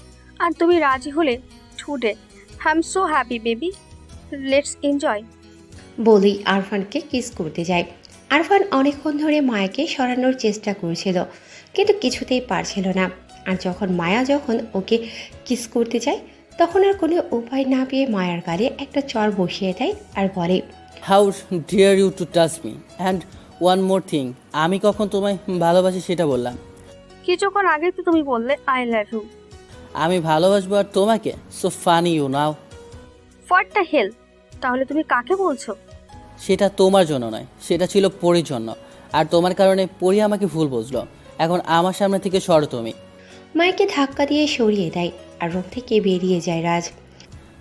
আর তুমি রাজি হলে today. I am so happy baby, let's enjoy. বলেই আরফানকে কিস করতে যায়। আরফান অনেকক্ষণ ধরে মায়াকে সরানোর চেষ্টা করছিল, কিন্তু কিছুতেই পারছিল না। আর যখন মায়া ওকে কিস করতে যায়, তখন আর কোনো উপায় না পেয়ে মায়ার গালে একটা চড় বসিয়ে দেয় আর বলে, how dare you to touch me, and one more thing, আমি কখন তোমায় ভালোবাসি সেটা বললাম? কিছুক্ষণ আগে তো তুমি বললে আই লাভ ইউ। আমি ভালোবাসবো আর তোমাকে? So funny you now. What the hell, তাহলে তুমি কাকে বলছো? সেটা তোমার জন্য নয়, সেটা ছিল পরির জন্য। আর তোমার কারণে পরি আমাকে ভুল বুঝলো। এখন আমার সামনে থেকে সরো তুমি। মায়াকে ধাক্কা দিয়ে সরিয়ে দেয় আর রুম থেকে বেরিয়ে যায় রাজ।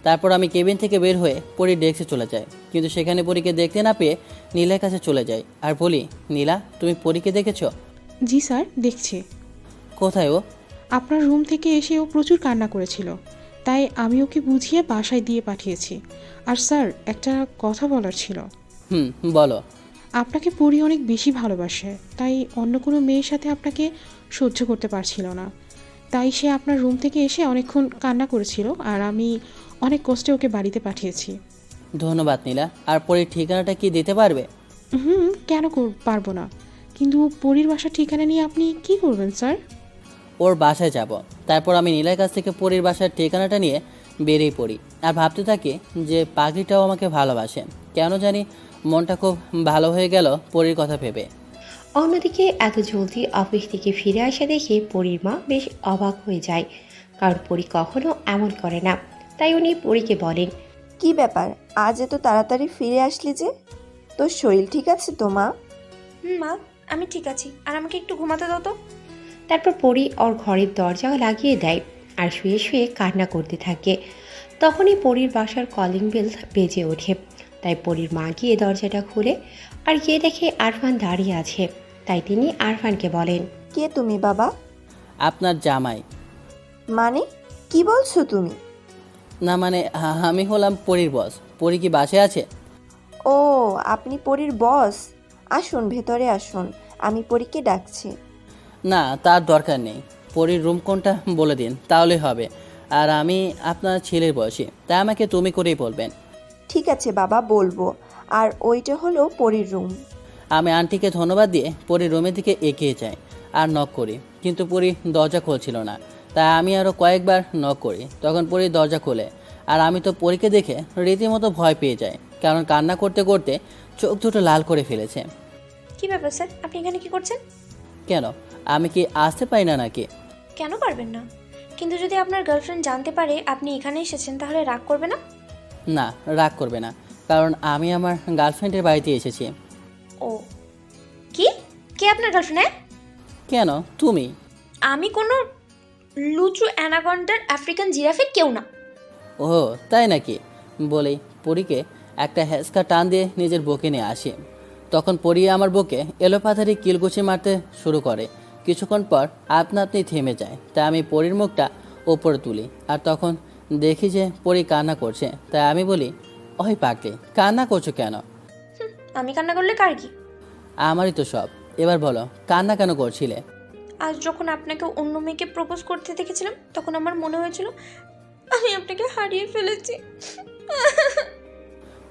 তারপর আমি কেবিন থেকে বের হয়ে পরির ডেস্কে চলে যাই, কিন্তু সেখানে পরীকে দেখতে না পেয়ে নীলার কাছে চলে যাই আর বলি, নীলা তুমি পরীকে দেখেছো? জি স্যার, দেখছি। কোথায় ও? আপনার রুম থেকে এসে ও প্রচুর কান্না করেছিল, তাই আমি ওকে বুঝিয়ে বাসায় দিয়ে পাঠিয়েছি। আর স্যার, একটা কথা বলার ছিল। বলো। আপনাকে পরি অনেক বেশি ভালোবাসে, তাই অন্য কোনো মেয়ের সাথে আপনাকে সহ্য করতে পারছিল না। তাই সে আপনার রুম থেকে এসে অনেকক্ষণ কান্না করেছিল, আর আমি অনেক কষ্টে ওকে বাড়িতে পাঠিয়েছি। ধন্যবাদ নীলা। আর পরীর ঠিকানাটা কি দিতে পারবে? কেন পারবো না, কিন্তু পরির বাসার ঠিকানা নিয়ে আপনি কি করবেন স্যার? ওর বাসায় যাব। তারপর আমি নীলার কাছ থেকে পরীর বাসার ঠিকানাটা নিয়ে বেরিয়ে পড়ি আর ভাবতে থাকি যে পাখিটাও আমাকে ভালোবাসে। কেন জানি মনটা খুব ভালো হয়ে গেল পরীর কথা ভেবে। অন্যদিকে এত জলদি অফিস থেকে ফিরে আসা দেখে পরীর মা বেশ অবাক হয়ে যায়, কারণ পরি কখনো এমন করে না। তাই উনি পরীকে বলেন, কি ব্যাপার, আজ এত তাড়াতাড়ি ফিরে আসলি যে? তোর শরীর ঠিক আছে তো মা? মা, আমি ঠিক আছি, আর আমাকে একটু ঘুমাতে দাও তো। তারপর পরি ওর ঘরের দরজা লাগিয়ে দেয় আর শুয়ে শুয়ে কান্না করতে থাকে। তখনই পরির বাসার কলিং বেল বেজে ওঠে। তাই পরির মা গিয়ে দরজাটা খুলে আর গিয়ে দেখে আরফান দাঁড়িয়ে আছে। তাই তিনি আরফানকে বলেন, কে তুমি বাবা? আপনার জামাই। মানে কি বলছো তুমি? না মানে আমি হলাম পরীর বস। পরী কি বাসায় আছে? ও, আপনি পরীর বস? আসুন ভেতরে আসুন, আমি পরীকে ডাকছি। না, তার দরকার নেই। পরীর রুম কোনটা বলে দিন, তাহলে হবে। আর আমি আপনার ছেলের বয়সী, তাই আমাকে তুমি করেই বলবেন। ঠিক আছে বাবা, বলবো। আর ওইটা হলো পরীর রুম। আমি আন্টিকে ধন্যবাদ দিয়ে পরীর রুমের দিকে এগিয়ে যাই আর নক করি, কিন্তু পরী দরজা খুলছিল না। তাই আমি আরও কয়েকবার নক করি, তখন পরী দরজা খোলে। আর আমি তো পরীকে দেখে রীতিমতো ভয় পেয়ে যাই, কারণ কান্না করতে করতে চোখ দুটো লাল করে ফেলেছে। কি ব্যাপার স্যার, আপনি এখানে কি করছেন? কেন, আমি কি আসতে পারি না নাকি? কেন পারবেন না? কিন্তু যদি আপনার গার্লফ্রেন্ড জানতে পারে আপনি এখানে এসেছেন, তাহলে রাগ করবে না? না, রাগ করবে না, কারণ আমি আমার গার্লফ্রেন্ডের বাড়িতে এসেছি। ও, কি? কে আপনার গার্লফ্রেন্ড? কেন, তুমি? আমি কোনো লুচু অ্যানাকন্ডার আফ্রিকান জিরাফের কেউ না। ও তাই নাকি? বলেই পরীকে একটা হ্যাঁচকা টান দিয়ে নিজের বুকে নিয়ে আসি। তখন পরী আমার বুকে এলোপাথারি কিলকুচি মারতে শুরু করে। কিছুক্ষণ পর আপনা আপনি থেমে যায়। তাই আমি পরীর মুখটা ওপরে তুলি, আর তখন দেখি যে পরী কান্না করছে। তাই আমি বলি, ওই পাগলি, কান্না করছো কেন? আমি কান্না করলে কার কি? আমারই তো সব। এবার বলো, কান্না কেন করছিলে? আজ যখন আপনাকে অন্য মেয়েকে প্রপোজ করতে দেখেছিলাম, তখন আমার মনে হয়েছিল আমি আপনাকে হারিয়ে ফেলেছি।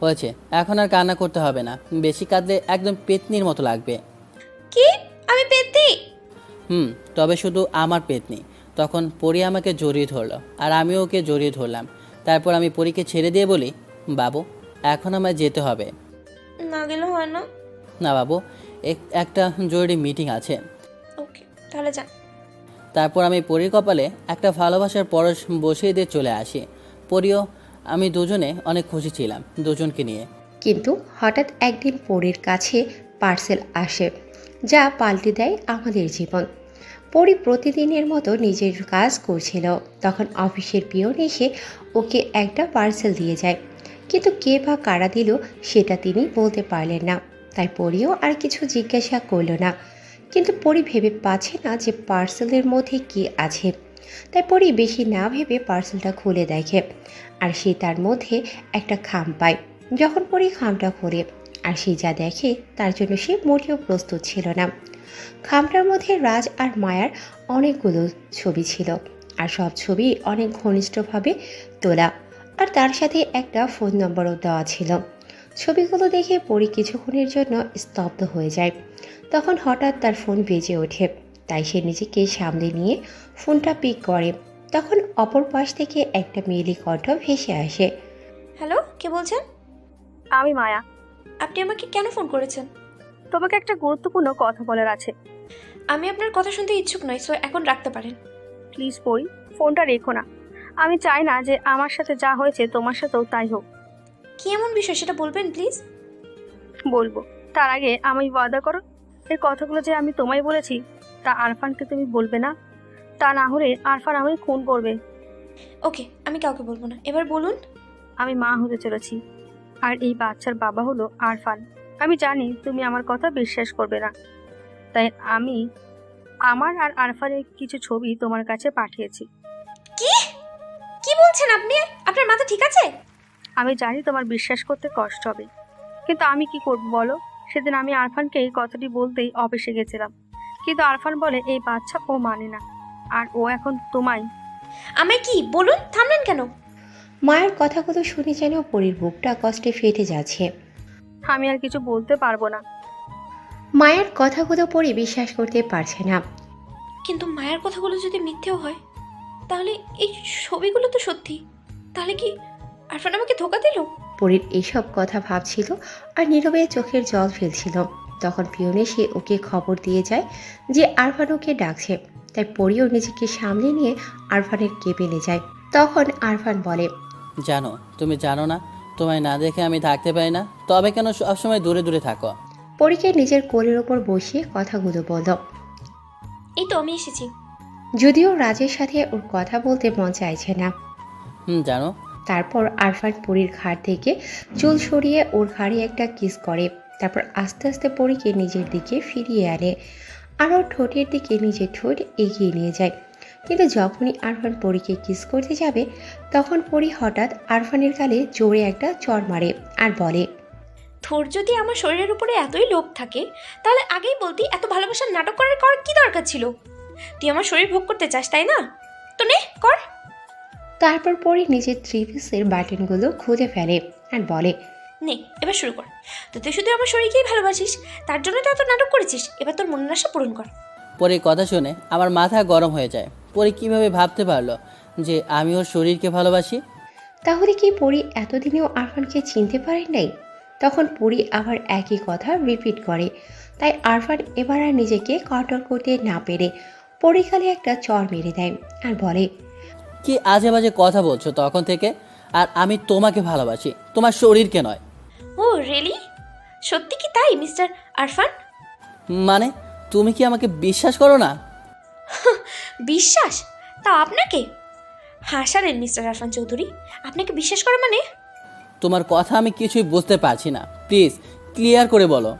হয়েছে, এখন আর কান্না করতে হবে না। বেশি কাঁদলে একদম পেতনির মতো লাগবে। কি? আমি পেতনি? তবে শুধু আমার পেতনি। তখন পরী আমাকে জড়িয়ে ধরলো আর আমিও ওকে জড়িয়ে ধরলাম। তারপর আমি পরীকে ছেড়ে দিয়ে বলি, বাবু এখন আমায় যেতে হবে। না গেলে হয় না? না বাবু, একটা জরুরি মিটিং আছে। ওকে, তাহলে যান। তারপর আমি পরীর কপালে একটা ভালোবাসার পরশ বসিয়ে দিয়ে চলে আসি। পরীও আমি দুজনে অনেক খুশি ছিলাম দুজনকে নিয়ে। কিন্তু হঠাৎ একদিন পরীর কাছে পার্সেল আসে, যা পাল্টে দেয় আমাদের জীবন। পরি প্রতিদিনের মতো নিজের কাজ করছিল, তখন অফিসের পিয়ন এসে ওকে একটা পার্সেল দিয়ে যায়। কিন্তু কে বা কারা দিল সেটা তিনি বলতে পারলেন না। তাই পরিও আর কিছু জিজ্ঞাসা করল না। কিন্তু পরি ভেবে পাচ্ছে না যে পার্সেলের মধ্যে কী আছে। তাই পরি বেশি না ভেবে পার্সেলটা খুলে দেখে, আর সে তার মধ্যে একটা খাম পায়। যখন পরি খামটা খোলে আর সে যা দেখে তার জন্য সে মোটেও প্রস্তুত ছিল না। খামটার মধ্যে রাজ আর মায়ার অনেকগুলো ছবি ছিল, আর সব ছবি অনেক ঘনিষ্ঠভাবে তোলা, আর তার সাথে একটা ফোন নম্বরও দেওয়া ছিল। ছবিগুলো দেখে পরি কিছুক্ষণের জন্য স্তব্ধ হয়ে যায়। তখন হঠাৎ তার ফোন বেজে ওঠে, তাই সে নিজেকে সামনে নিয়ে ফোনটা পিক করে। তখন অপর পাশ থেকে একটা মেয়েলি কণ্ঠ ভেসে আসে। হ্যালো, কে বলছেন? আমি মায়া। আপনি আমাকে কেন ফোন করেছেন? তোমাকে একটা গুরুত্বপূর্ণ কথা বলার আছে। আমি আপনার কথা শুনতে ইচ্ছুক নই, সো এখন রাখতে পারেন। প্লিজ পড়ি, ফোনটা রেখো না। আমি চাই না যে আমার সাথে যা হয়েছে তোমার সাথেও তাই হোক। কি এমন বিষয় সেটা বলবেন প্লিজ? বলবো, তার আগে আমি ওয়াদা করো, এই কথাগুলো যে আমি তোমায় বলেছি তা আরফানকে তুমি বলবে না। তা না হলে আরফান আমায় খুন করবে। ওকে, আমি কাউকে বলবো না। এবার বলুন। আমি মা হতে চলেছি, আর এই বাচ্চার বাবা হলো আরফান। আমি জানি তুমি আমার কথা বিশ্বাস করবে না, তাই আমি আমার আর আরফানের কিছু ছবি তোমার কাছে পাঠিয়েছি। কি কি বলছেন আপনি? আপনার মাথা ঠিক আছে? আমি জানি তোমার বিশ্বাস করতে কষ্ট হবে, কিন্তু আমি কি করব বলো? সেদিন আমি আরফানকে এই কথাটি বলতেই অফিসে গেছিলাম, কিন্তু আরফান বলে এই বাচ্চা ও মানে না, আর ও এখন তোমায়। আমায় কি বলুন? থামলেন কেন? মায়ের কথাগুলো শুনে যেন পরীর বুকটা কষ্টে ফেটে যাচ্ছে। আমি আর কিছু বলতে পারবো না। মায়ের কথাগুলো পরি বিশ্বাস করতে পারছে না। কিন্তু মায়ের কথাগুলো যদি মিথ্যেও হয়, তাহলে এই ছবিগুলো তো সত্যি। তাহলে কি আরফান আমাকে ধোঁকা দিল? পরীর এইসব কথা ভাবছিল আর নীরবে চোখের জল ফেলছিল। তখন পিয়ন এসে ওকে খবর দিয়ে যায় যে আরফান ওকে ডাকছে। তাই পরিও নিজেকে সামলে নিয়ে আরফানের কেবিনে যায়। তখন আরফান বলে, জানো, তুমি জানো না, তোমায় না দেখে আমি থাকতে পারি না। তবে কেন সবসময় দূরে দূরে থাকো? পরীকে নিজের কোলের ওপর বসিয়ে কথাগুলো বলল। এই তো আমি এসেছি। যদিও রাজের সাথে ওর কথা বলতে মন চাইছে না। জানো। তারপর আরফান পরীর ঘাড় থেকে চুল সরিয়ে ওর ঘাড়ে একটা কিস করে। তারপর আস্তে আস্তে পরীকে নিজের দিকে ফিরিয়ে আনে আর ওর ঠোঁটের দিকে নিজের ঠোঁট এগিয়ে নিয়ে যায়। কিন্তু যখনই আরফান পরীকে কিস করতে যাবে, তখন পরী হঠাৎ আরফানের গালে জোরে একটা চড় মারে আর বলে, তোর যদি আমার শরীরের উপরে এতই লোভ থাকে, তাহলে আগেই বলতি এত ভালোবাসার নাটক করার কি দরকার ছিল? তুই আমার শরীর ভোগ করতে চাস, তাই না? তো নে কর। তারপর পরী নিজের থ্রি পিসের বাটনগুলো খুলে ফেলে আর বলে, নে এবার শুরু কর। তুই শুধু আমার শরীরকেই ভালোবাসিস, তার জন্য তো এত নাটক করেছিস। এবার তোর মনের আশা পূরণ কর। পরে কথা শুনে আমার মাথা গরম হয়ে যায়। পরে কিভাবে ভাবতে পারলো যে আমি ওর শরীরকে ভালোবাসি? তাহলে কি পরী এতদিনেও আরফানকে চিনতে পারেন নাই? তখন পরী আবার একই কথা রিপিট করে। তাই আরফান এবার আর নিজেকে কন্ট্রোল করতে না পেরে পরী খালি একটা চড় মেরে দেয় আর বলে, কি আজে বাজে কথা বলছো তখন থেকে? আর আমি তোমাকে ভালোবাসি, তোমার শরীরকে নয়। ও রিয়েলি? সত্যি কি তাই মিস্টার আরফান? মানে তুমি কি আমাকে বিশ্বাস করো না? বিশ্বাস? তা আপনাকে? হাসালেন মিস্টার আরফান চৌধুরী। আপনাকে বিশ্বাস করা মানে? তোমার কথা আমি কিছুই বুঝতে পারছি না, প্লিজ ক্লিয়ার করে বলো।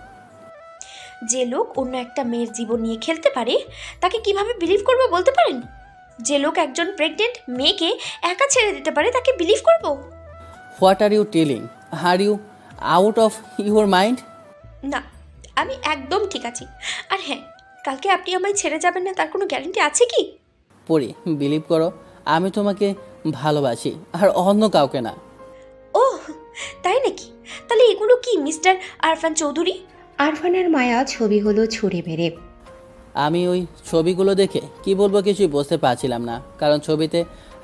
যে লোক অন্য একটা মেয়ের জীবন নিয়ে খেলতে পারে, তাকে কিভাবে বিলিভ করবো বলতে পারেন? যে লোক একজন প্রেগনেন্ট মেয়েকে একা ছেড়ে দিতে পারে, তাকে বিলিভ করব? What are you telling? Are you out of your mind? না, আমি একদম ঠিক আছি। আর হ্যাঁ, কালকে আপনি আমায় ছেড়ে যাবেন না তার কোনো গ্যারান্টি আছে কি? পড়ি, বিলিভ করো, আমি তোমাকে ভালোবাসি আর অন্য কাউকে না। ও তাই নাকি? তাহলে এগুলো কি মিস্টার আরফান চৌধুরী? আরফানের মায়া ছবিগুলো ছুঁড়ে মেরে। আমি ওই ছবিগুলো দেখে কি বলবো কিছুই বুঝতে পারছিলাম না, কারণ ছবিতে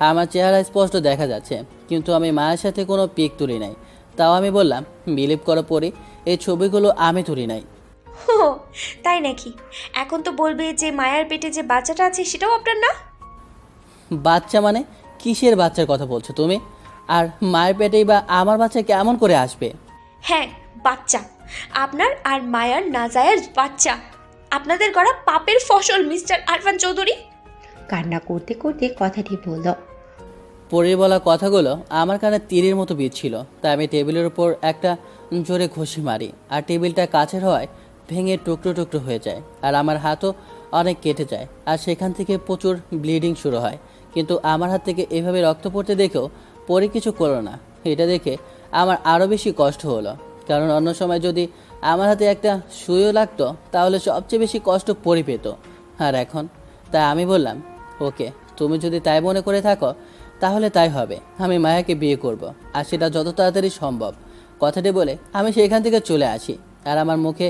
আমার চেহারা স্পষ্ট দেখা যাচ্ছে, কিন্তু আমি মায়ের সাথে কোনো পিক তুলি নাই। তাও আমি বললাম, বিলিভ করো পড়ি, এই ছবিগুলো আমি তুলি নাই। ও তাই নাকি? এখন তো বলবে যে মায়ার পেটে যে বাচ্চাটা আছে সেটাও আপনার না। বাচ্চা মানে? কিসের বাচ্চার কথা বলছো তুমি? আর মায়ের পেটেই বা আমার বাচ্চা কেমন করে আসবে? হ্যাঁ, বাচ্চা আপনার আর মায়ার নাজায়েজ বাচ্চা। আপনাদের গড়া পাপের ফসল মিস্টার আরফান চৌধুরী। কান্না করতে করতে কথাটি বলল। পরের বলা কথাগুলো আমার কানে তীরের মতো বিঁধছিল, তাই আমি টেবিলের উপর একটা জোরে ঘষি মারি, আর টেবিলটা কাছের হওয়ায় ভেঙে টুকরো টুকরো হয়ে যায়, আর আমার হাতও অনেক কেটে যায়, আর সেখান থেকে প্রচুর ব্লিডিং শুরু হয়। কিন্তু আমার হাত থেকে এভাবে রক্ত পড়তে দেখেও পরে কিছু করলো না। এটা দেখে আমার আরও বেশি কষ্ট হলো, কারণ অন্য সময় যদি আমার হাতে একটা সুইও লাগতো তাহলে সবচেয়ে বেশি কষ্ট পরি পেত। আর এখন তাই আমি বললাম, ওকে, তুমি যদি তাই মনে করে থাকো তাহলে তাই হবে। আমি মায়াকে বিয়ে করব, আর সেটা যত তাড়াতাড়ি সম্ভব। কথাটি বলে আমি সেখান থেকে চলে আসি। আর আমার মুখে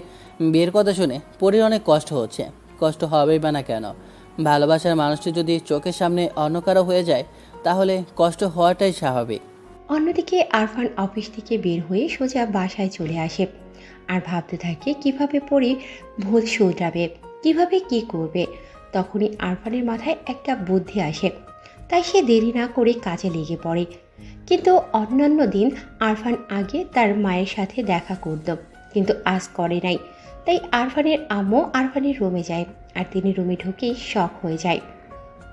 বিয়ের কথা শুনে পরির অনেক কষ্ট হচ্ছে। কষ্ট হবেই বা না কেন? ভালোবাসার মানুষটি যদি চোখের সামনে অন্য কারো হয়ে যায় তাহলে কষ্ট হওয়াটাই স্বাভাবিক। অন্যদিকে আরফান অফিস থেকে বের হয়ে সোজা বাসায় চলে আসে আর ভাবতে থাকে কিভাবে পরি ভুল শুধরাবে, কিভাবে কি করবে। তখনই আরফানের মাথায় একটা বুদ্ধি আসে, তাই সে দেরি না করে কাজে লেগে পড়ে। কিন্তু অন্যান্য দিন আরফান আগে তার মায়ের সাথে দেখা করত, কিন্তু আজ করে নাই। তাই আরফানের আম্মু আরফানের রুমে যায়, আর তিনি রুমে ঢুকেই শক হয়ে যায়,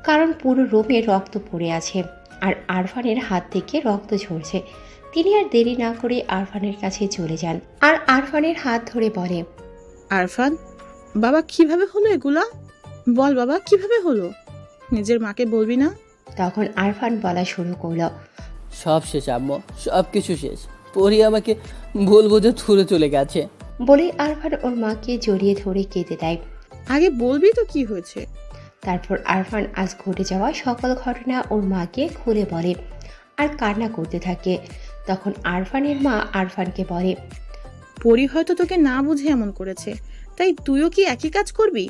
কারণ পুরো রুমে রক্ত পড়ে আছে আর আরফানের হাত থেকে রক্ত ঝরছে। তিনি আর দেরি না করে আরফানের কাছে চলে যান আর আরফানের হাত ধরে বলে, আরফান, বাবা কিভাবে হলো এগুলা? বল বাবা, কিভাবে হলো? নিজের মাকে বলবি না? তখন আরফান বলা শুরু করলো, সব শেষ আম্মু, সব কিছু শেষ। পরি আমাকে ভুল বুঝে ছুঁড়ে চলে গেছে। বলেই আরফান ওর মাকে জড়িয়ে ধরে কেঁদে দেয়। আগে বলবি তো কি হয়েছে। তারপর আরফান আজ ঘটে যাওয়া সকল ঘটনা ওর মাকে খুলে বলে আর কান্না করতে থাকে। তখন আরফানের মা আরফানকে বলে, পরি হয়তো তোকে না বুঝে এমন করেছে, তাই তুইও কি একই কাজ করবি?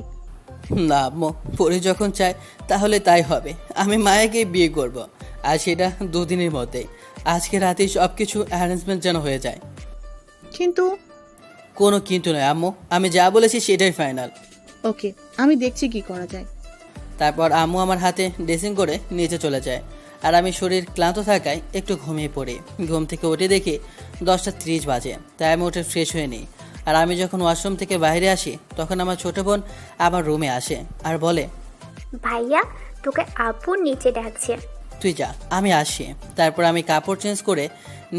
না আম্মু, পরি যখন চায় তাহলে তাই হবে। আমি মায়াকে বিয়ে করব, আর সেটা দুদিনের মধ্যে। আজকে রাতেই সব কিছু অ্যারেঞ্জমেন্ট যেন হয়ে যায়। কিন্তু কোনো কিন্তু নয় আম্মু, আমি যা বলেছি সেটাই ফাইনাল। ওকে, আমি দেখছি কি করা যায়। তারপর আম্মু আমার হাতে ড্রেসিং করে নিচে চলে যায়, আর আমি শরীর ক্লান্ত থাকায় একটু ঘুমিয়ে পড়ি। ঘুম থেকে উঠে দেখি 10:30 বাজে, তাই আমি উঠে ফ্রেশ হয়ে নিই। আর আমি যখন ওয়াশরুম থেকে বাইরে আসি তখন আমার ছোট বোন আমার রুমে আসে আর বলে, ভাইয়া, তোকে আপু নিচে ডাকছে। তুই যা, আমি আসি। তারপর আমি কাপড় চেঞ্জ করে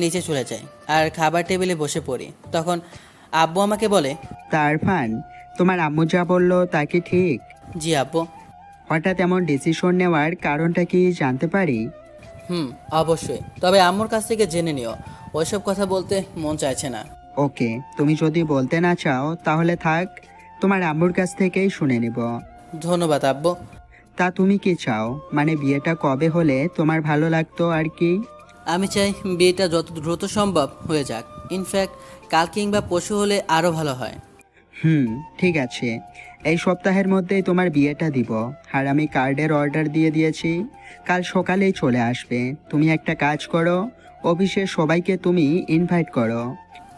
নিচে চলে যাই আর খাবার টেবিলে বসে পড়ি। তখন আব্বু আমাকে বলে, তা আরফান, তোমার আম্মু যা বললো তা কি ঠিক? জি আব্বু। হঠাৎ এমন ডিসিশন নেওয়ার কারণটা কি জানতে পারি? অবশ্যই, তবে আম্মুর কাছ থেকে জেনে নিও। ওইসব কথা বলতে মন চাইছে না। ওকে, তুমি যদি বলতে না চাও তাহলে থাক, তোমার আম্মুর কাছ থেকেই শুনে নেব। ধন্যবাদ আব্বু। তা তুমি কি চাও? মানে বিয়েটা কবে হলে তোমার ভালো লাগতো আর কি? আমি চাই বিয়েটা যত দ্রুত সম্ভব হয়ে যাক। ইনফ্যাক্ট কাল কিংবা পরশু হলে আরও ভালো হয়। ঠিক আছে, এই সপ্তাহের মধ্যেই তোমার বিয়েটা দিব। আর আমি কার্ডের অর্ডার দিয়ে দিয়েছি, কাল সকালেই চলে আসবে। তুমি একটা কাজ করো, অফিসের সবাইকে তুমি ইনভাইট করো।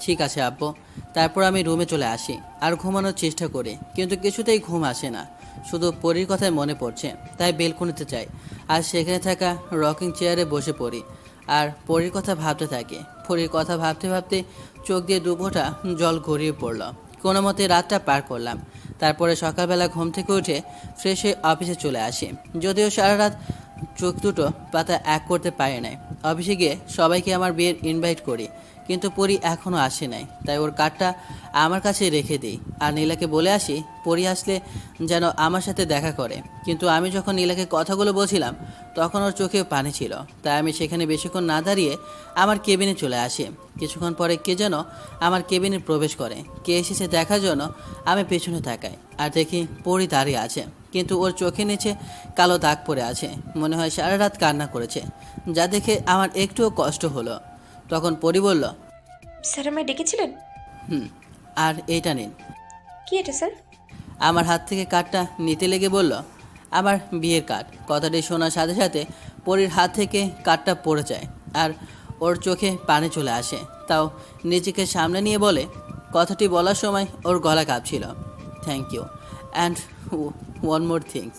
ঠিক আছে আব্বু। তারপর আমি রুমে চলে আসি আর ঘুমানোর চেষ্টা করি, কিন্তু কিছুতেই ঘুম আসে না। শুধু পরীর কথাই মনে পড়ছে, তাই বেলকনিতে যাই আর সেখানে থাকা রকিং চেয়ারে বসে পড়ি আর পরীর কথা ভাবতে থাকি। পরীর কথা ভাবতে ভাবতে চোখ দিয়ে দুপোঁটা জল গড়িয়ে পড়ল। কোনো মতে রাতটা পার করলাম। তারপরে সকালবেলা ঘুম থেকে উঠে ফ্রেশ হয়ে অফিসে চলে আসি। যদিও সারা রাত চোখ দুটো পাতা এক করতে পারি নাই। অফিসে গিয়ে সবাইকে আমার বিয়ের ইনভাইট করি, কিন্তু পরি এখনও আসে নাই। তাই ওর কার্ডটা আমার কাছে রেখে দিই আর নীলাকে বলে আসি পরি আসলে যেন আমার সাথে দেখা করে। কিন্তু আমি যখন নীলাকে কথাগুলো বলছিলাম তখন ওর চোখে পানি ছিল, তাই আমি সেখানে বেশিক্ষণ না দাঁড়িয়ে আমার কেবিনে চলে আসি। কিছুক্ষণ পরে কে যেন আমার কেবিনে প্রবেশ করে। কে এসেছে দেখার জন্য আমি পেছনে তাকাই আর দেখি পরি দাঁড়িয়ে আছে, কিন্তু ওর চোখের নিচে কালো দাগ পড়ে আছে। মনে হয় সারা রাত কান্না করেছে, যা দেখে আমার একটুও কষ্ট হলো। তখন পরি বলল, স্যার আমায় ডেকেছিলেন? আর এইটা নিন। কি এটা স্যার? আমার হাত থেকে কার্ডটা নিতে লেগে বলল, আমার বিয়ের কার্ড। কথাটি শোনার সাথে সাথে পরির হাত থেকে কার্ডটা পড়ে যায় আর ওর চোখে পানি চলে আসে। তাও নিজেকে সামনে নিয়ে বলে, কথাটি বলার সময় ওর গলা কাঁপছিল। Thank you, and one more things,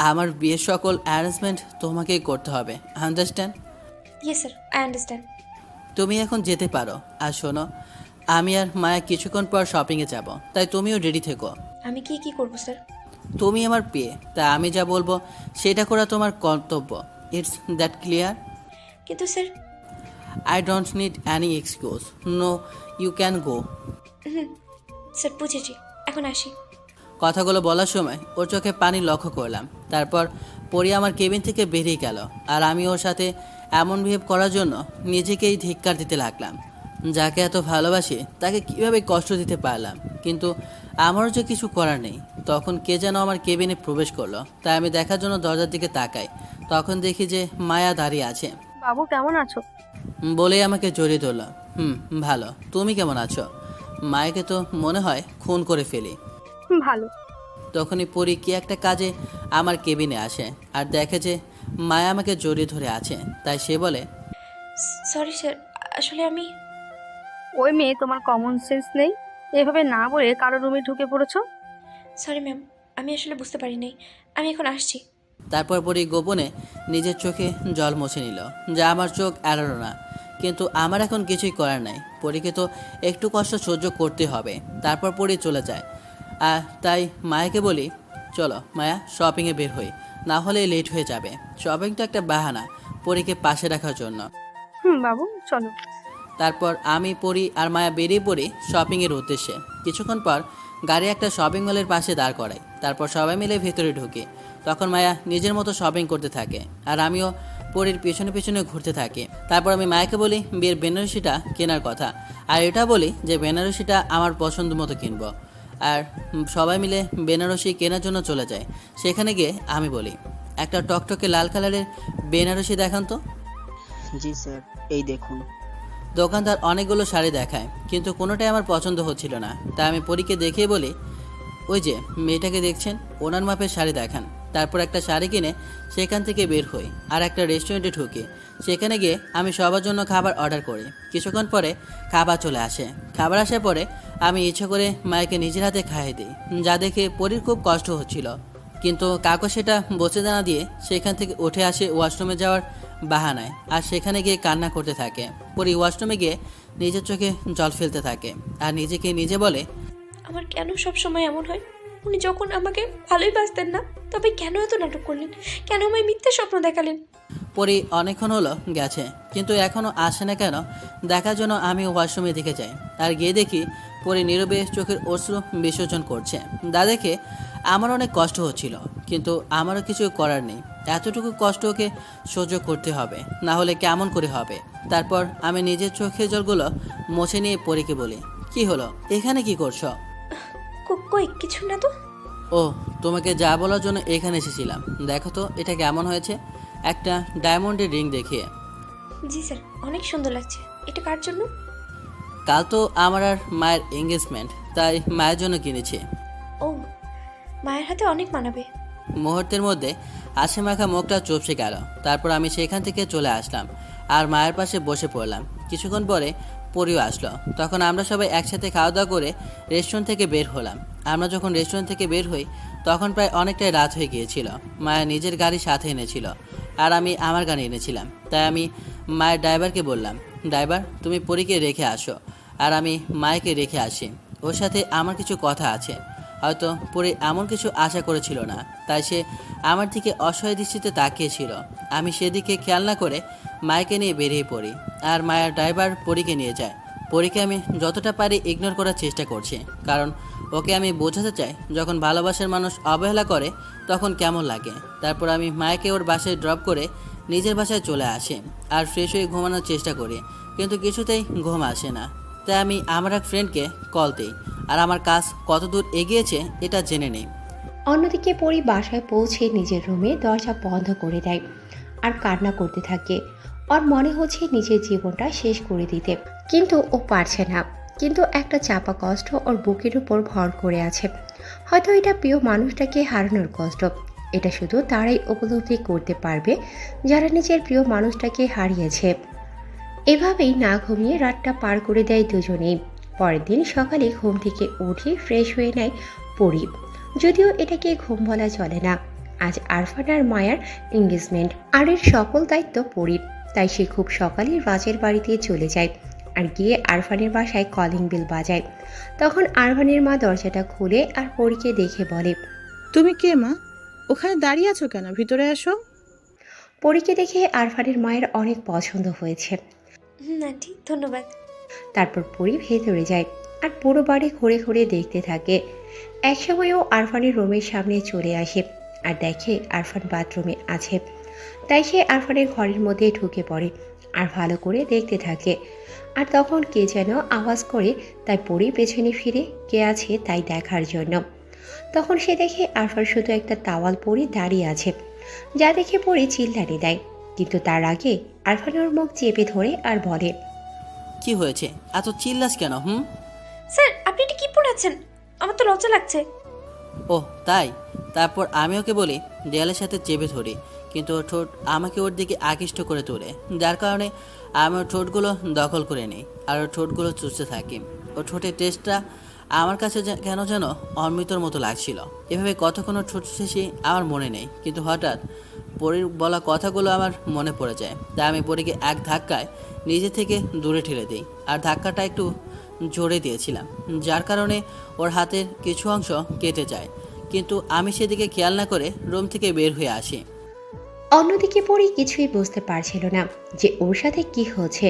আমার বিয়ের সকল অ্যারেঞ্জমেন্ট তোমাকেই করতে হবে, understand? Yes sir, I understand. তুমি এখন যেতে পারো। আর শোনো, আমি আর মায়া কিছুক্ষণ পর শপিংয়ে যাব, তাই তুমিও রেডি থেকো। আমি কি করবো স্যার? তুমি আমার পেয়ে, তাই আমি যা বলবো সেটা করা তোমার কর্তব্য। It's that clear? কিন্তু sir. I don't need any excuse, no you can go. Sir বুঝেছি, এখন আসি। কথাগুলো বলার সময় ওর চোখে পানি লক্ষ্য করলাম। তারপর পরি আমার কেবিন থেকে বেরিয়ে গেল আর আমি ওর সাথে এমন বিহেভ করার জন্য নিজেকেই ধিক্কার দিতে লাগলাম। যাকে এত ভালোবাসি তাকে কিভাবে কষ্ট দিতে পারলাম, কিন্তু আমারও যে কিছু করার নেই। তখন কে যেন আমার কেবিনে প্রবেশ করলো, তাই আমি দেখার জন্য দরজার দিকে তাকাই। তখন দেখি যে মায়া দাঁড়িয়ে আছে। বাবু কেমন আছো? বলেই আমাকে জড়িয়ে ধরল। ভালো, তুমি কেমন আছো? মায়াকে তো মনে হয় খুন করে ফেলি। ভালো। তখনই পরি কি একটা কাজে আমার কেবিনে আসে আর দেখে যে মায়া আমাকে জড়িয়ে ধরে আছে, তাই সে বলে, সরি স্যার, আসলে আমি ওই মেয়ে, তোমার কমন সেন্স নেই? এভাবে না বলে কারো রুমে ঢুকে পড়েছো। সরি ম্যাম, আমি আসলে বুঝতে পারি নাই। আমি এখন আসছি। তারপর পরি গোপনে নিজের চোখে জল মুছে নিল, যা আমার চোখ এড়ালো না। কিন্তু আমার এখন কিছুই করার নাই, পরীকে তো একটু কষ্ট সহ্য করতে হবে। তারপর পরি চলে যায়। আর তাই মায়াকে বলি, চলো মায়া, শপিংয়ে বের হই, না হলে লেট হয়ে যাবে। শপিং তো একটা বাহানা পরীকে পাশে রাখার জন্য। বাবু চলো। তারপর আমি পরি আর মায়া বেরিয়ে পড়ি শপিংয়ের উদ্দেশ্যে। কিছুক্ষণ পর গাড়ি একটা শপিং মলের পাশে দাঁড় করাই। তারপর সবাই মিলে ভেতরে ঢুকি। তখন মায়া নিজের মতো শপিং করতে থাকে আর আমিও পরির পেছনে পেছনে ঘুরতে থাকি। তারপর আমি মায়াকে বলি বিয়ের বেনারসিটা কেনার কথা, আর এটা বলি যে বেনারসিটা আমার পছন্দ মতো কিনবো। আর সবাই মিলে বেনারসি কেনার জন্য চলে যায়। সেখানে গিয়ে আমি বলি, একটা টকটকে লাল কালারের বেনারসি দেখান তো। জি স্যার, এই দেখুন। দোকানদার অনেকগুলো শাড়ি দেখায়, কিন্তু কোনোটাই আমার পছন্দ হচ্ছিল না। তাই আমি পরীকে দেখিয়ে বলি, ওই যে মেয়েটাকে দেখছেন, ওনার মাপের শাড়ি দেখান। তারপর একটা শাড়ি কিনে সেখান থেকে বের হই আর একটা রেস্টুরেন্টে ঢুকি। সেখানে গিয়ে আমি সবার জন্য খাবার অর্ডার করি। কিছুক্ষণ পরে খাবার চলে আসে। খাবার আসার পরে আমি ইচ্ছে করে মায়েকে নিজের হাতে খাইয়ে দিই, যা দেখে পরীর খুব কষ্ট হচ্ছিল। কিন্তু কাকু সেটা বসে জানা দিয়ে সেখান থেকে উঠে আসে ওয়াশরুমে যাওয়ার বাহানায়, আর সেখানে গিয়ে কান্না করতে থাকে। পরি ওয়াশরুমে গিয়ে নিজের চোখে জল ফেলতে থাকে আর নিজেকে নিজে বলে, আমার কেন সব সময় এমন হয়? উনি যখন আমাকে ভালোই বাসতেন না, তবে কেন এত নাটক করলেন? কেন আমায় মিথ্যে স্বপ্ন দেখালেন? পরি অনেকক্ষণ হলো গেছে, কিন্তু এখনও আসে না কেন দেখার জন্য আমি ওয়াশরুমের দিকে যাই। আর গিয়ে দেখি পরি নীরবে চোখের অশ্রু বিসর্জন করছে। তা দেখে আমার অনেক কষ্ট হচ্ছিল, কিন্তু আমারও কিছু করার নেই। এতটুকু কষ্ট ওকে সহ্য করতে হবে, না হলে কেমন করে হবে। তারপর আমি নিজের চোখের জলগুলো মুছে নিয়ে পরীকে বলি, কি হলো, এখানে কি করছো? কই কিছু না তো। ও, তোমাকে যা বলার জন্য এখানে এসেছিলাম। দেখো তো এটা কেমন হয়েছে, একটা ডায়মন্ডের রিং দেখিয়ে। জি স্যার, অনেক সুন্দর লাগছে। এটা কার জন্য? কাল তো আমার আর মায়ের এঙ্গেজমেন্ট, তাই মায়ের জন্য কিনেছি। ও, মায়ের হাতে অনেক মানাবে। মুহূর্তের মধ্যে হাসি মাখা মুখটা চুপসে গেল। তারপর আমি সেখান থেকে চলে আসলাম আর মায়ের পাশে বসে পড়লাম। কিছুক্ষণ পরে পরিও আসলো। তখন আমরা সবাই একসাথে খাওয়া দাওয়া করে রেস্টুরেন্ট থেকে বের হলাম। আমরা যখন রেস্টুরেন্ট থেকে বের হই তখন প্রায় অনেকটাই রাত হয়ে গিয়েছিল। মায়া নিজের গাড়ি সাথে এনেছিল আর আমি আমার গাড়ি এনেছিলাম। তাই আমি মায়ের ড্রাইভারকে বললাম, ড্রাইভার তুমি পরীকে রেখে আসো আর আমি মায়েকে রেখে আসি, ওর সাথে আমার কিছু কথা আছে। হয়তো পরে এমন কিছু আশা করেছিল না, তাই সে আমার দিকে অসহায় দৃষ্টিতে তাকিয়েছিল। আমি সেদিকে খেয়াল না করে মায়াকে নিয়ে বেরিয়ে পড়ি আর মায়ার ড্রাইভার পরীকে নিয়ে যায়। পরীকে আমি যতটা পারি ইগনোর করার চেষ্টা করছি, কারণ ওকে আমি বোঝাতে চাই যখন ভালোবাসার মানুষ অবহেলা করে তখন কেমন লাগে। তারপর আমি মায়াকে ওর বাসায় ড্রপ করে নিজের বাসায় চলে আসি আর ফ্রেশ হয়ে ঘুমানোর চেষ্টা করি, কিন্তু কিছুতেই ঘুম আসে না। তাই আমি আমার এক ফ্রেন্ডকে কল দিই আর আমার কাজ কত দূর এগিয়েছে এটা জেনে নেই। অন্যদিকে পরি বাসায় পৌঁছে নিজের রুমে দরজা বন্ধ করে দেয় আর কান্না করতে থাকে। ওর মনে হচ্ছে নিজের জীবনটা শেষ করে দিতে, কিন্তু ও পারছে না। কিন্তু একটা চাপা কষ্ট ওর বুকের উপর ভর করে আছে। হয়তো এটা প্রিয় মানুষটাকে হারানোর কষ্ট। এটা শুধু তারাই উপলব্ধি করতে পারবে যারা নিজের প্রিয় মানুষটাকে হারিয়েছে। এভাবেই না ঘুমিয়ে রাতটা পার করে দেয় দুজনেই। পরের দিন সকালে ঘুম থেকে উঠে ফ্রেশ হয়ে নেয় পরি। যদিও এটাকে ঘুম বলা চলে না, আজ আরফান আর মায়ার এঙ্গেজমেন্ট আর এর সকল দায়িত্ব পরির। তাই সে খুব সকালে রাজের বাড়িতে চলে যায় আর গিয়ে আরফানের বাসায় কলিং বেল বাজায়। তখন আরফানের মা দরজাটা খুলে আর পরীকে দেখে বলে, তুমি কে মা? ওখানে দাঁড়িয়ে আছো কেন? ভিতরে আসো। পরীকে দেখে আরফানের মায়ের অনেক পছন্দ হয়েছে। আন্টি ধন্যবাদ। তারপর পরি ভেতরে যায় আর পুরো বাড়ি ঘুরে ঘুরে দেখতে থাকে। একসময়ও আরফানের রুমের সামনে চলে আসে আর দেখে আরফান বাথরুমে আছে। তাই সে আরফানের ঘরের মধ্যে ঢুকে পড়ে আর ভালো করে দেখতে থাকে। আর তখন কে যেন আওয়াজ করে, তাই পরি পেছনে ফিরে কে আছে তাই দেখার জন্য। তখন সে দেখে আরফান শুধু একটা তাওয়াল পরে দাঁড়িয়ে আছে, যা দেখে পরি চিল্লানি দেয়। কিন্তু তার আগে আরফান ওর মুখ চেপে ধরে আর বলে, কি হয়েছে, এত চিল্লাস কেন? স্যার আপনি এটা কি পড়াচ্ছেন? আমার তো লজ্জা লাগছে। ও তাই? তারপর আমি ওকে বলি দেয়ালের সাথে চেপে ধরি, কিন্তু ওর ঠোঁট আমাকে ওর দিকে আকৃষ্ট করে তোলে, যার কারণে আমি ওর ঠোঁটগুলো দখল করে নিই আর ওর ঠোঁটগুলো চুষতে থাকি। ওর ঠোঁটের টেস্টটা আমার কাছে কেন যেন অমৃতর মতো লাগছিল। এভাবে কতক্ষণ ওর ঠোঁট চুষেছি আমার মনে নেই, কিন্তু হঠাৎ পরীর বলা কথাগুলো আমার মনে পড়ে যায়। তাই আমি পরীকে এক ধাক্কায় নিজে থেকে দূরে ঠেলে দিই, আর ধাক্কাটা একটু জোরে দিয়েছিলাম, যার কারণে ওর হাতের কিছু অংশ কেটে যায়। কিন্তু আমি সেদিকে খেয়াল না করে রুম থেকে বের হয়ে আসি। অন্যদিকে পরি কিছুই বুঝতে পারছিল না যে ওর সাথে কি হচ্ছে।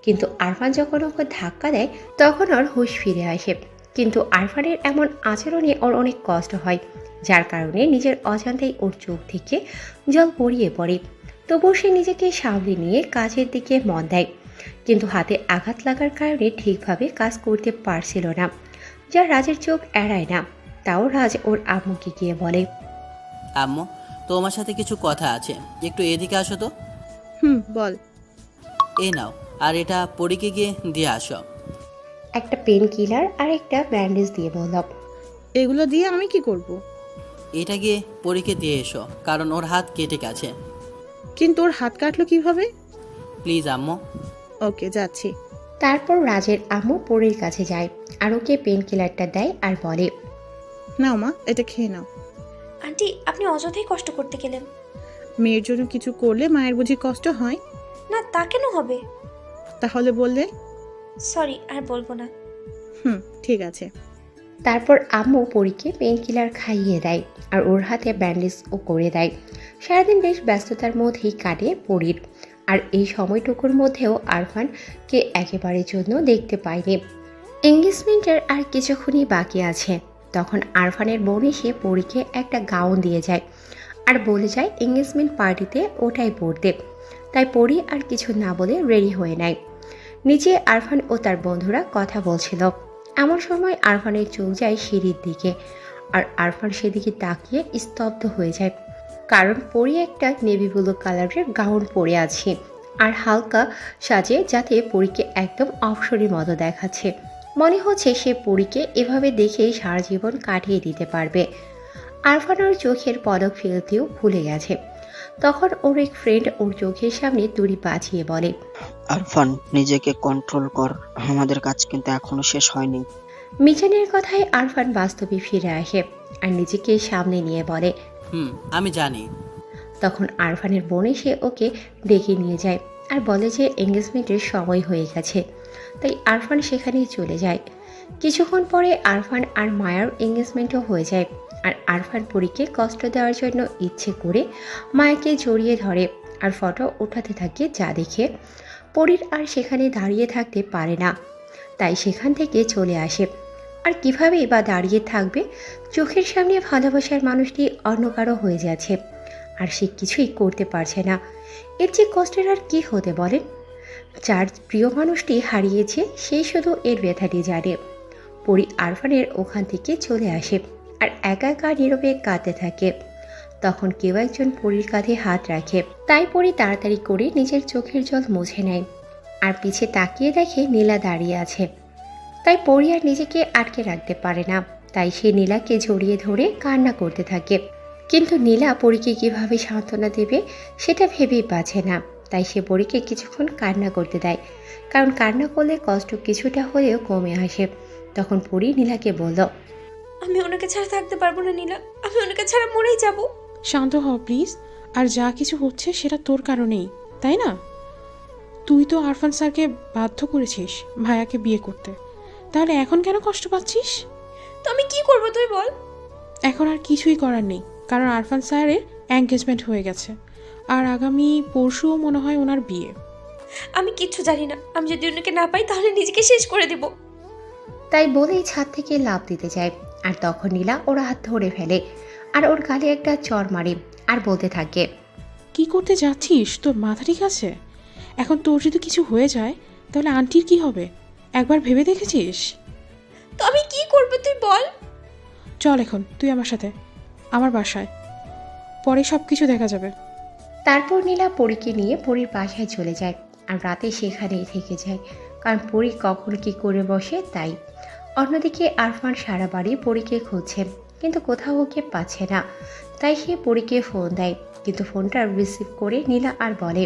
কিন্তু আরফান যখন ওকে ধাক্কা দেয় তখন ওর হুঁশ ফিরে আসে। কিন্তু আরফানের এমন আচরণে ওর অনেক কষ্ট হয়, যার কারণে নিজের অজান্তেই ওর চোখ থেকে জল গড়িয়ে পড়ে। তবুও সে নিজেকে সামলে নিয়ে কাজের দিকে মন দেয়, কিন্তু হাতে আঘাত লাগার কারণে ঠিকভাবে কাজ করতে পারছিল না, যা রাজের চোখ এড়ায় না। তাও রাজ ওর আম্মুকে গিয়ে বলে, আম্মু, তোমার সাথে কিছু কথা আছে, একটু এদিকে আসো তো। বল। এই নাও, আর এটা পরীকে গিয়ে দিয়ে আসো। একটা পেন কিলার আর একটা ব্যান্ডেজ দিয়ে বলল, এগুলো দিয়ে আমি কি করব? এটা গিয়ে পরীকে দিয়ে এসো, কারণ ওর হাত কেটে গেছে। কিন্তু ওর হাত কাটলো কিভাবে? প্লিজ আম্মু। ওকে, যাচ্ছি। তারপর রাজের আম্মু পরীর কাছে যায় আর ওকে পেন কিলারটা দেয় আর বলে, নাও মা, এটা খেয়ে নাও। আন্টি আপনি অযথাই কষ্ট করতে গেলেন। মেয়ের জন্য কিছু করলে মায়ের বুঝি কষ্ট হয়? না তা কেন হবে? তাহলে বললে? সরি, আর বলবো না। ঠিক আছে। তারপর আম্মু পরীকে পেন কিলার খাইয়ে দেয় আর ওর হাতে ব্যান্ডেজও করে দেয়। সারাদিন বেশ ব্যস্ততার মধ্যেই কাটে পরীর, আর এই সময়টুকুর মধ্যেও আরফানকে একেবারের জন্য দেখতে পায়নি। এঙ্গেজমেন্টের আর কিছুক্ষণই বাকি আছে। তখন আরফানের বোন এসে পরীকে একটা গাউন দিয়ে যায় আর বলে যায় এঙ্গেজমেন্ট পার্টিতে ওটাই পরতে। তাই পরী আর কিছু না বলে রেডি হয়ে নেয়। নিচে আরফান ও তার বন্ধুরা কথা বলছিল। এমন সময় আরফানের চোখ যায় সিঁড়ির দিকে, আর আরফান সেদিকে তাকিয়ে স্তব্ধ হয়ে যায়, কারণ পরী একটা নেভি ব্লু কালারের গাউন পরে আছে আর হালকা সাজে, যাতে পরীকে একদম অপসরের মতো দেখাচ্ছে। মনে হচ্ছে সে পরীকে এভাবে দেখেই সারা জীবন কাটিয়ে দিতে পারবে। আরফান ওর চোখের পলক ফেলতেও ভুলে গেছে। তখন ওর এক ফ্রেন্ড ওর চোখের সামনে তুড়ি বাঁচিয়ে বলে, আরফান নিজেকে কন্ট্রোল কর, আমাদের কাজ কিন্তু এখনো শেষ হয়নি। মিজানের কথায় আরফান বাস্তবে ফিরে আসে আর নিজেকে সামনে নিয়ে বলে, আমি জানি। তখন আরফানের বোন এসে ওকে ডেকে নিয়ে যায় আর বলে যে এঙ্গেজমেন্টের সময় হয়ে গেছে। তাই আরফান সেখানেই চলে যায়। কিছুক্ষণ পরে আরফান আর মায়ার এঙ্গেজমেন্টও হয়ে যায়। আর আরফান পরীকে কষ্ট দেওয়ার জন্য ইচ্ছে করে মায়াকে জড়িয়ে ধরে আর ফটো উঠাতে থাকে, যা দেখে পরীর আর সেখানে দাঁড়িয়ে থাকতে পারে না, তাই সেখান থেকে চলে আসে। আর কীভাবেই বা দাঁড়িয়ে থাকবে, চোখের সামনে ভালোবাসার মানুষটি অন্য কারো হয়ে যাচ্ছে আর সে কিছুই করতে পারছে না। এর যে কষ্টের আর কি হতে বলেন? যার প্রিয় মানুষটি হারিয়েছে সেই শুধু এর ব্যথাটি জানে। পরী আরফানের ওখান থেকে চলে আসে আর একা একা নীরবে কাঁদতে থাকে। তখন কেউ একজন পরীর কাঁধে হাত রাখে, তাই পরী তাড়াতাড়ি করে নিজের চোখের জল মুছে নেয় আর পিছে তাকিয়ে দেখে নীলা দাঁড়িয়ে আছে। তাই পরী আর নিজেকে আটকে রাখতে পারে না, তাই সে নীলাকে জড়িয়ে ধরে কান্না করতে থাকে। কিন্তু নীলা পরীকে কীভাবে সান্ত্বনা দেবে সেটা ভেবেই পাচ্ছে না, তাই সে পরীকে কিছুক্ষণ কান্না করতে দেয়, কারণ কান্না করলে কষ্ট কিছুটা হলেও কমে আসে। তখন পরী নীলাকে বলল, আমি ওনাকে ছাড়া থাকতে পারবো না নীলা, আমি ওনাকে ছাড়া মরেই যাব। শান্ত হও প্লিজ। আর যা কিছু হচ্ছে সেটা তোর কারণেই, তাই না? তুই তো আরফান স্যারকে বাধ্য করেছিস ভাইয়াকে বিয়ে করতে, তাহলে এখন কেন কষ্ট পাচ্ছিস? তো আমি কি করবো তুই বল। এখন আর কিছুই করার নেই, কারণ আরফান স্যারের এঙ্গেজমেন্ট হয়ে গেছে আর আগামী পরশুও মনে হয় ওনার বিয়ে। আমি কিচ্ছু জানি না, আমি যদি ওনাকে না পাই তাহলে নিজেকে শেষ করে দেব। তাই বলেই ছাদ থেকে লাফ দিতে যায়, আর তখন নীলা ওর হাত ধরে ফেলে আর ওর গালে একটা চড় মারে আর বলতে থাকে, কি করতে যাচ্ছিস? তোর মাথা ঠিক আছে? এখন তোর যদি কিছু হয়ে যায় তাহলে আন্টির কি হবে? একবার ভেবে দেখেছিস? তো আমি কি করবো তুই বল। চল এখন তুই আমার সাথে আমার বাসায়, পরে সব কিছু দেখা যাবে। তারপর নীলা পরীকে নিয়ে পরীর বাসায় চলে যায় আর রাতে সেখানেই থেকে যায়, কারণ পরী কখন কি করে বসে তাই। অন্যদিকে আরফান সারা বাড়ি পরীকে খুঁজছে, কিন্তু কোথাও ওকে পাচ্ছে না। তাই সে পরীকে ফোন দেয়, কিন্তু ফোনটা রিসিভ করে নীলা আর বলে,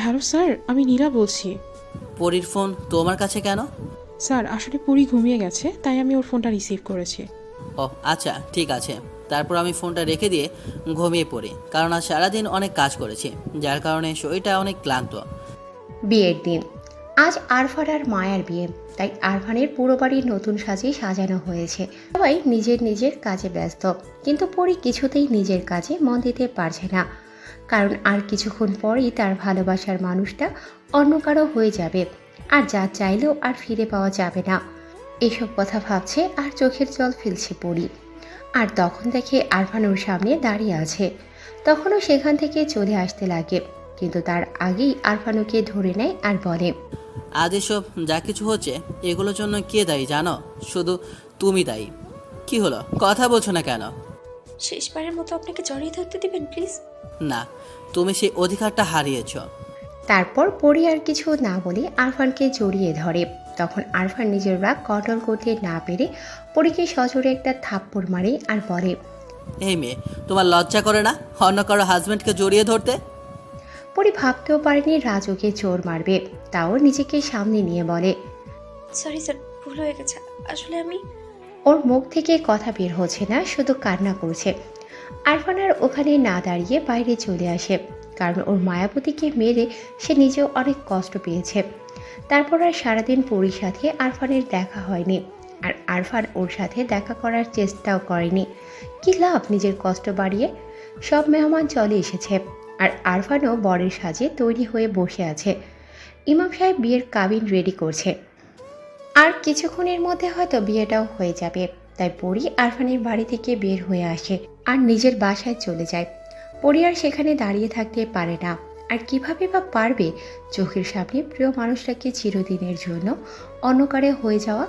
হ্যালো স্যার, আমি নীলা বলছি। পরীর ফোন তোমার কাছে কেন? স্যার আসলে পরী ঘুমিয়ে গেছে, তাই আমি ওর ফোনটা রিসিভ করেছি। ও আচ্ছা, ঠিক আছে। তারপর আমি ফোনটা রেখে দিয়ে ঘুমিয়ে পড়ি, কারণ আজ সারাদিন অনেক কাজ করেছি, যার কারণে শরীরটা অনেক ক্লান্ত। বিয়ের দিন। আজ আরফান আর মায়ার বিয়ে, তাই আরফানের পুরো বাড়ি নতুন সাজে সাজানো হয়েছে। সবাই নিজের নিজের কাজে ব্যস্ত, কিন্তু পরী কিছুতেই নিজের কাজে মন দিতে পারছে না, কারণ আর কিছুক্ষণ পরেই তার ভালোবাসার মানুষটা অন্য কারো হয়ে যাবে, আর যা চাইলেও আর ফিরে পাওয়া যাবে না। এসব কথা ভাবছে আর চোখের জল ফেলছে পরী। আর তখন দেখে আরফান ওর সামনে দাঁড়িয়ে আছে। তখনও সেখান থেকে চলে আসতে লাগে, কিন্তু তার আগেই আরফানুকে ধরে নেয় আর বলে, আজ এসব যা কিছু হচ্ছে এগুলোর জন্য কে দায়ী জানো? শুধু তুমি দায়ী। কি হলো, কথা বলছো না কেন? শেষবারের মতো আপনাকে জড়িয়ে ধরতে দিবেন প্লিজ। না, তুমি সেই অধিকারটা হারিয়েছ। তারপর পরী আর কিছু না বলে আরফানকে জড়িয়ে ধরে। তখন আরফান নিজের রাগ কন্ট্রোল করতে না পেরে পরীকে সজোরে একটা থাপ্পড় মারে আর বলে, এই মেয়ে, তোমার লজ্জা করে না অন্য কারো হাজবেন্ডকে জড়িয়ে ধরতে? পরী ভাবতেও পারেনি রাজুকে চোর মারবে, তাও নিজেকে সামনে নিয়ে বলে, সরি স্যার, ভুল হয়ে গেছে। আসলে আমি ওর মুখ থেকে কথা বের হচ্ছে না, শুধু কান্না করছে। আরফান আর ওখানে না দাঁড়িয়ে বাইরে চলে আসে, কারণ ওর মায়াবতীকে মেরে সে নিজেও অনেক কষ্ট পেয়েছে। তারপর আর সারাদিন পরীর সাথে আরফানের দেখা হয়নি, আর আরফান ওর সাথে দেখা করার চেষ্টাও করেনি। কি লাভ নিজের কষ্ট বাড়িয়ে? সব মেহমান চলে এসেছে, আর আরফানও বরের সাজে তৈরি হয়ে বসে আছে। ইমাম সাহেব বিয়ের কাবিন রেডি করছে, আর কিছুক্ষণের মধ্যে হয়তো বিয়েটাও হয়ে যাবে। তাই পরী আরফানের বাড়ি থেকে বের হয়ে আসে আর নিজের বাসায় চলে যায়। পরী আর সেখানে দাঁড়িয়ে থাকতে পারে না, আর কিভাবে বা পারবে চোখের সামনে প্রিয় মানুষটাকে চিরদিনের জন্য অন্যকারে হয়ে যাওয়া?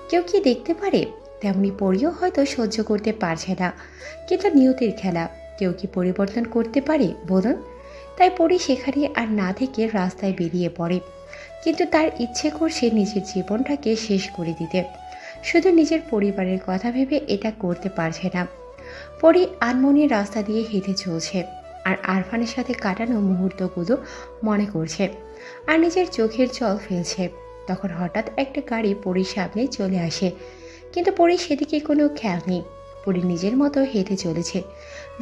কেউ কি দেখতে পারে? তেমনি পরীও হয়তো সহ্য করতে পারছে না, কিন্তু নিয়তির খেলা, কেউ কি পরিবর্তন করতে পারে বলুন? তাই পরী সেখানে আর না থেকে রাস্তায় বেরিয়ে পড়ে, কিন্তু তার ইচ্ছে করছে নিজের জীবনটাকে শেষ করে দিতে। শুধু নিজের পরিবারের কথা ভেবে এটা করতে পারছে না। পরী আনমনে রাস্তা দিয়ে হেঁটে চলছে, আর আরফানের সাথে কাটানো মুহূর্তগুলো মনে করছে, আর নিজের চোখের জল ফেলছে। তখন হঠাৎ একটা গাড়ি পরীর সামনে চলে আসে, কিন্তু পরী সেদিকে কোনো খেয়াল নেই। পরী নিজের মতো হেঁটে চলেছে।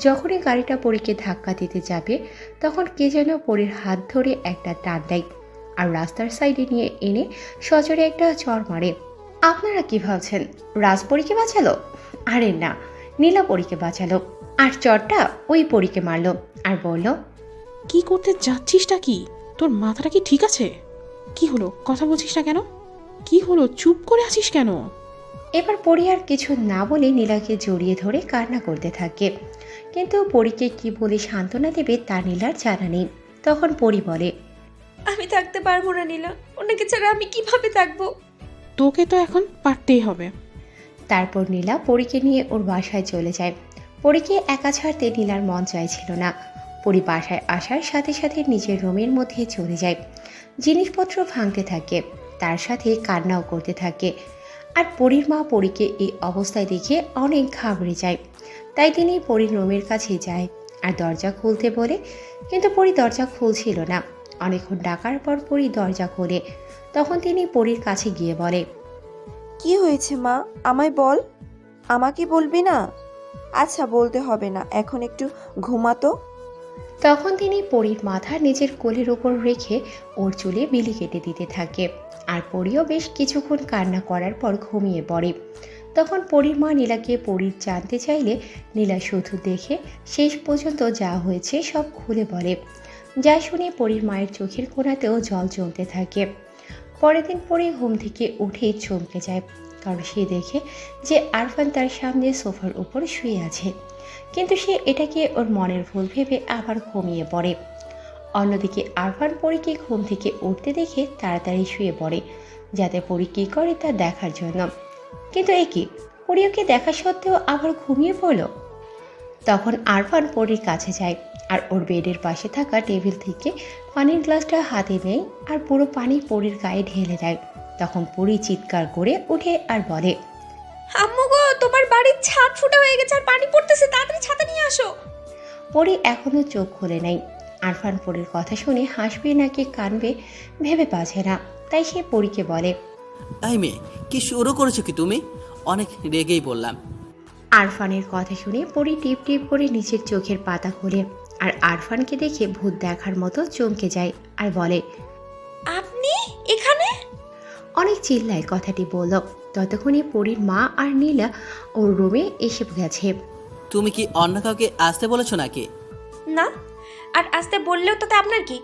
যখনই গাড়িটা পরীকে ধাক্কা দিতে যাবে, তখন কে যেন পরীর হাত ধরে একটা টান দেয়, আর রাস্তার সাইডে নিয়ে এনে সজোরে একটা চড় মারে। আপনারা কি ভাবছেন রাজ পরীকে বাঁচালো? আরে না, নীলা পরীকে বাঁচালো, আর চড়টা ওই পরীকে মারলো আর বলল, কি করতে যাচ্ছিসটা কি? তোর মাথাটা কি ঠিক আছে? কি হলো, কথা বলছিস না কেন? কি হলো, চুপ করে আছিস কেন? এবার পরী আর কিছু না বলে নীলাকে জড়িয়ে ধরে কান্না করতে থাকে, কিন্তু পরীকে কি বলে সান্ত্বনা দেবে তা নীলার জানা নেই। তখন পরী বলে, আমি থাকতে পারবো না নীলা, ওনাকে ছাড়া আমি কিভাবে থাকবো? তোকে তো এখন পারতেই হবে। তারপর নীলা পরীকে নিয়ে ওর বাসায় চলে যায়। পরীকে একা ছাড়তে নীলার মন চাইছিল না। পরী বাসায় আসার সাথে সাথে নিজের রুমের মধ্যে চলে যায়, জিনিসপত্র ভাঙতে থাকে, তার সাথে কান্নাও করতে থাকে। আর পরীর মা পরীকে এই অবস্থায় দেখে অনেক ঘাবড়ে যায়, তাই তিনি পরীর রুমের কাছে যায় আর দরজা খুলতে বলে, কিন্তু পরী দরজা খুলছিল না। অনেকক্ষণ ডাকার পর পরী দরজা খোলে। তখন তিনি পরীর কাছে গিয়ে বলে, কি হয়েছে মা, আমায় বল। আমাকে বলবি না? আচ্ছা বলতে হবে না, এখন একটু ঘুমাতো। তখন তিনি পরীর মাথা নিজের কোলের উপর রেখে ওর চুলে বিলি কেটে দিতে থাকে, আর পরীও বেশ কিছুক্ষণ কান্না করার পর ঘুমিয়ে পড়ে। তখন পরীর মা নীলাকে পরীর জানতে চাইলে নীলা শুধু দেখে শেষ পর্যন্ত যা হয়েছে সব খুলে বলে। যা শুনে পরীর মায়ের চোখের কোণাতেও জল জমতে থাকে। পরের দিন পরী ঘুম থেকে উঠেই চমকে যায়, কারণ সে দেখে যে আরফান তার সামনে সোফার উপর শুয়ে আছে, কিন্তু সে এটাকে ওর মনের ভুল ভেবে আবার ঘুমিয়ে পড়ে। অন্যদিকে আরফান পরীকে ঘুম থেকে উঠতে দেখে তাড়াতাড়ি শুয়ে পড়ে, যাতে পরী কী করে তা দেখার জন্য। কিন্তু এ কি, পরী ওকে দেখা সত্ত্বেও আবার ঘুমিয়ে পড়ল। তখন আরফান পরীর কাছে যায় আর ওর বেডের পাশে থাকা টেবিল থেকে পানির গ্লাসটা হাতে নেয় আর পুরো পানি পরীর গায়ে ঢেলে দেয়। তখন পরী চিৎকার করে উঠে আর বলে, আম্মু গো, তোমার বাড়ির ছাদ ফুটা হয়ে গেছে আর পানি পড়তেছে, তাড়াতাড়ি ছাতা নিয়ে আসো। পরী এখনো চোখ খুলে নাই। আরফান পরীর কথা শুনে হাসবে নাকি কানবে ভেবে পাচ্ছে না, তাই সে পরীকে বলে, এই মেয়ে, কি শুরু করেছো কি তুমি? অনেক রেগেই বললাম। আরফানের কথা শুনে পরী টিপ টিপ করে নিচের চোখের পাতা খোলে আর আরফানকে দেখে ভূত দেখার মতো চমকে যায় আর বলে, আপনি এখানে? অনেক চিল্লায় কথাটি বলল। ততক্ষণে পরীর মা আর নীলা ওর রুমে এসে গেছে। তুমি কি অন্য কাউকে আসতে বলেছো নাকি? না, আর আসতে বললেও তাতে আপনার কি?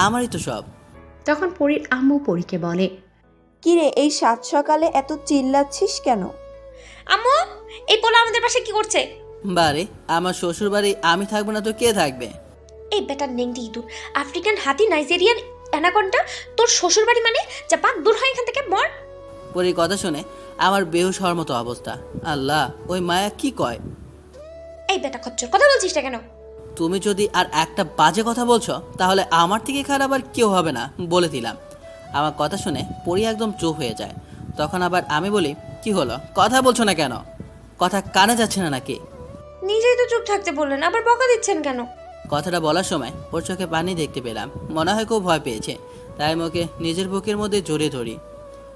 আমারই তো সব। তখন পরীর আম্মু পরীকে বলে, কিরে, এই সাত সকালে এত চিল্লাচ্ছিস কেন? আম্মু, এই পোলা আমাদের পাশে কি করছে? বারে, আমার শ্বশুর বাড়ি আমি থাকবো না তো কে থাকবে? এই বেটার নেংটি ইঁদুর, আফ্রিকান হাতি, নাইজেরিয়ান অ্যানাকন্ডা, তোর শ্বশুর বাড়ি মানে? যা পাক, দূর হয় এখান থেকে, মর। পরীর কথা শুনে আমার বেহুশ হওয়ার মতো অবস্থা। আল্লাহ, ওই মায়া কি কয়? এই বেটা খচ্চর, কথা বলছিস না কেন? তুমি যদি আর একটা বাজে কথা বলছো তাহলে আমার থেকে খারাপ আর কেউ হবে না, বলে দিলাম। আমার কথা শুনে পরী একদম চুপ হয়ে যায়। তখন আবার আমি বলি, কি হলো, কথা বলছো না কেন? কথা কানে যাচ্ছে না নাকি? নিজেই তো চুপ থাকতে বললেন, আবার বকা দিচ্ছেন কেন? কথাটা বলার সময় ওর চোখে পানি দেখতে পেলাম, মনে হয় খুব ভয় পেয়েছে। তাই আমি ওকে নিজের বুকের মধ্যে জড়িয়ে ধরি।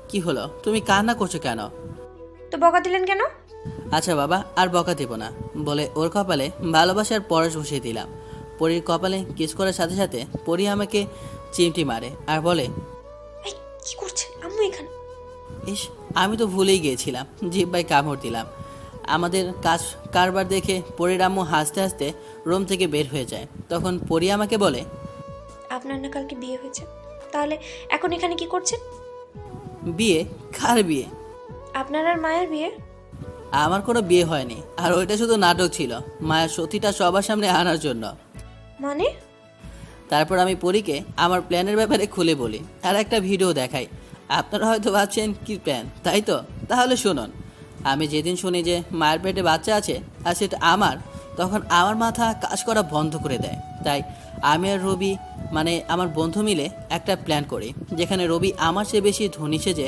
কি হলো, তুমি কান্না করছো কেন? তো বকা দিলেন কেন? আচ্ছা বাবা, আর বকা দেব না বলে ওর কপালে ভালোবাসার পরশ বসিয়ে দিলাম। পরীর কপালে কিস করার সাথে সাথে পরী আমাকে চিমটি মারে আর বলে, এই কি করছেন আম্মু এখানে? ইস, আমি তো ভুলেই গিয়েছিলাম, জিহ্বায় কামড় দিলাম। আমাদের কাজ কারবার দেখে পরীর আম্মু হাসতে হাসতে রুম থেকে বের হয়ে যায়। তখন পরী আমাকে বলে, আপনার না কালকে বিয়ে হয়েছে, তাহলে এখন এখানে কি করছেন? বিয়ে? কার বিয়ে? আপনার আর মায়ের বিয়ে। আমার কোনো বিয়ে হয়নি, আর ওইটা শুধু নাটক ছিল, মায়ের সতীটা সবার সামনে আনার জন্য। মানে? তারপর আমি পরীকে আমার প্ল্যানের ব্যাপারে খুলে বলি আর একটা ভিডিও দেখাই। আপনারা হয়তো ভাবছেন কি প্ল্যান, তাই তো? তাহলে শুনুন। আমি যেদিন শুনি যে মায়ের পেটে বাচ্চা আছে আর সেটা আমার, তখন আমার মাথা কাজ করা বন্ধ করে দেয়। তাই আমি আর রবি, মানে আমার বন্ধু মিলে একটা প্ল্যান করি, যেখানে রবি আমার চেয়ে বেশি ধনী সেজে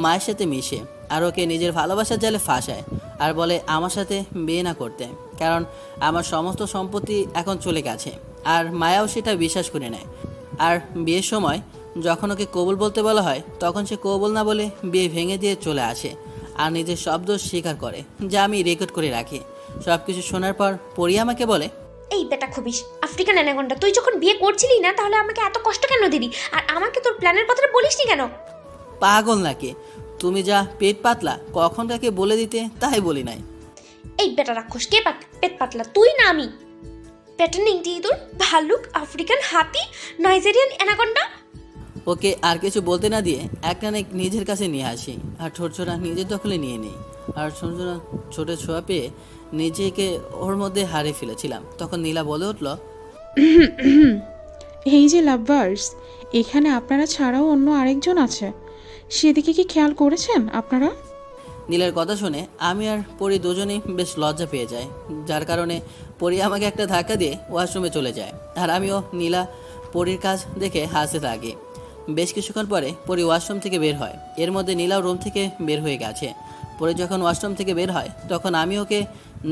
মায়ের সাথে মিশে আর ওকে নিজের ভালোবাসার জালে ফাঁসায় আর বলে আমার সাথে বিয়ে না করতে, কারণ আমার সমস্ত সম্পত্তি এখন চলে গেছে। আর মায়াও সেটা বিশ্বাস করে নেয়। আর বিয়ের সময় যখন ওকে কবুল বলতে বলা হয়, তখন সে কবুল না বলে বিয়ে ভেঙে দিয়ে চলে আসে আর নিজের শব্দ স্বীকার করে, যা আমি রেকর্ড করে রাখি। সব কিছু শোনার পর পরী আমাকে বলে, এই বেটা খবিস, আফ্রিকান অ্যানাকন্ডা, তুই যখন বিয়ে করছিলি না, তাহলে আমাকে এত কষ্ট কেন দিলি? আর আমাকে তোর প্ল্যানের কথাটা বলিসনি কেন? পাগল নাকি? তুমি যা পেট পাতলা কখন কাকে বলে দিতে তাই বলি নাই। এই বেটা রাক্ষস, কে পেট পাতলা, তুই না আমি? পেটা নেংটি ইঁদুর, ভালুক, আফ্রিকান হাতি, নাইজেরিয়ান অ্যানাকন্ডা। ওকে আর কিছু বলতে না দিয়ে একটানে নিজের কাছে নিয়ে আসি আর ঠোঁট ছোড়া নিজের দখলে নিয়ে নিই। আর ছোট ছোঁয়া পেয়ে নিজেকে ওর মধ্যে হারিয়ে ফেলেছিলাম। তখন নীলা বলে উঠল, এই যে লাভবার্স, এখানে আপনারা ছাড়াও অন্য আরেকজন আছে, সেদিকে কি খেয়াল করেছেন আপনারা? নীলার কথা শুনে আমি আর পরী দুজনেই বেশ লজ্জা পেয়ে যাই, যার কারণে পরী আমাকে একটা ধাক্কা দিয়ে ওয়াশরুমে চলে যায় আর আমিও নীলা পরীর কাজ দেখে হাসতে থাকি। বেশ কিছুক্ষণ পরে পরী ওয়াশরুম থেকে বের হয়। এর মধ্যে নীলাও রুম থেকে বের হয়ে গেছে। পরে যখন ওয়াশরুম থেকে বের হয়, তখন আমি ওকে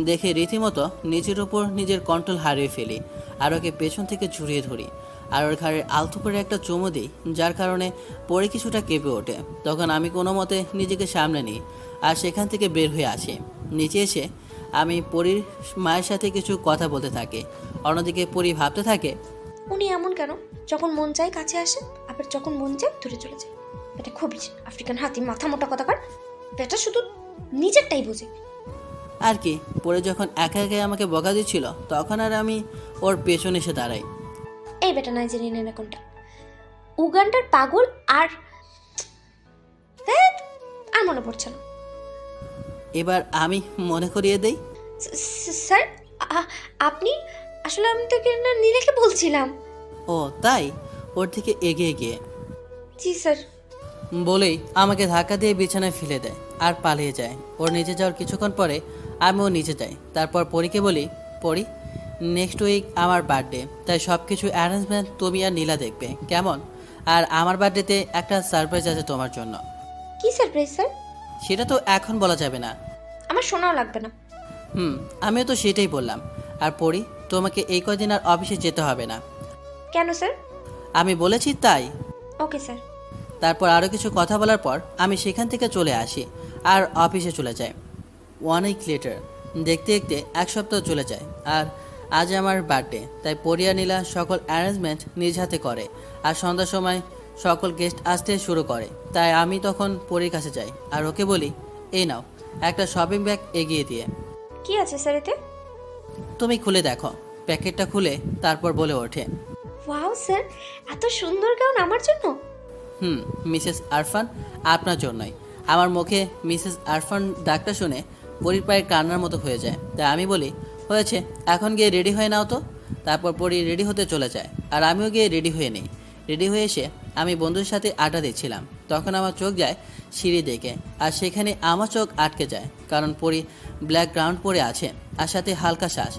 দেখে রীতিমতো নিজের ওপর নিজের কন্ট্রোল হারিয়ে ফেলি আর ওকে পেছন থেকে জড়িয়ে ধরি আর ওর ঘাড়ে আলতো করে একটা চুমু দিই, যার কারণে পরে কিছুটা কেঁপে ওঠে। তখন আমি কোনো মতে নিজেকে সামলে নিই আর সেখান থেকে বের হয়ে আসি। নিচে এসে আমি পরীর মায়ের সাথে কিছু কথা বলতে থাকি। অন্যদিকে পরী ভাবতে থাকে, উনি এমন কেন? যখন মন চায় কাছে আসে, আবার যখন মন চায় দূরে চলে যায়। এটা খবিস, আফ্রিকান হাতি, মাথা মোটা কথাকার। এটা শুধু নিজেরটাই বোঝে। আর কি, পরে যখন একা একাই আমাকে বকা দিচ্ছিল, তখন আর আমি ওর পেছনে এসে দাঁড়াই। এই বেটা নাইজেরিয়ান অ্যানাকন্ডা, উগান্ডার পাগল, আর আর মনে পড়ছে না। এবার আমি মনে করিয়ে দেই। স্যার, আপনি আসলে আমি তোকে না নীলাকে বলছিলাম। ও তাই? ওর থেকে এগিয়ে গিয়ে জি স্যার। বলেই আমাকে ধাক্কা দিয়ে বিছানায় ফেলে দেয় আর পালিয়ে যায়। ওর নিচে যাওয়ার কিছুক্ষণ পরে আমিও নিচে যাই। তারপর পরীকে বলি, পরী, নেক্সট উইক আমার বার্থডে, তাই সব কিছু অ্যারেঞ্জমেন্ট তুমি আর নীলা দেখবে, কেমন? আর আমার বার্থডেতে একটা সারপ্রাইজ আছে তোমার জন্য। কি সারপ্রাইজ স্যার? সেটা তো এখন বলা যাবে না। আমার শোনাও লাগবে না। আমিও তো সেটাই বললাম। আর পরী, তোমাকে এই কদিন আর অফিসে যেতে হবে না। কেন স্যার? আমি বলেছি তাই। Okay sir. তারপর আরও কিছু কথা বলার পর আমি সেখান থেকে চলে আসি আর অফিসে চলে যাই। 1 উইক লেটার, দেখতে দেখতে 1 সপ্তাহ চলে যায়। আর আজ আমার বার্থডে, তাই পরিয়া নীলা সকল অ্যারেঞ্জমেন্ট নিজ হাতে করে। আর সন্ধ্যার সময় সকল গেস্ট আসতে শুরু করে। তাই আমি তখন পরীর কাছে যাই আর ওকে বলি, এই নাও একটা শপিং ব্যাগ এগিয়ে দিয়ে। কি আছে স্যার এতে? তুমি খুলে দেখো। প্যাকেটটা খুলে তারপর বলে ওঠে, ওয়াও স্যার, এত সুন্দর গাউন আমার জন্য? মিসেস আরফান, আপনার জন্যই। আমার মুখে মিসেস আরফান ডাকটা শুনে পরীর পায়ে কান্নার মতো হয়ে যায়। তাই আমি বলি, হয়েছে, এখন গিয়ে রেডি হয়ে নাও তো। তারপর পরী রেডি হতে চলে যায় আর আমিও গিয়ে রেডি হয়ে নিই। রেডি হয়ে এসে আমি বন্ধুর সাথে আড্ডা দিচ্ছিলাম, তখন আমার চোখ যায় সিঁড়ি দেখে। আর সেখানে আমার চোখ আটকে যায়, কারণ পরী ব্ল্যাক গ্রাউন্ড পরে আছে আর সাথে হালকা শ্বাস,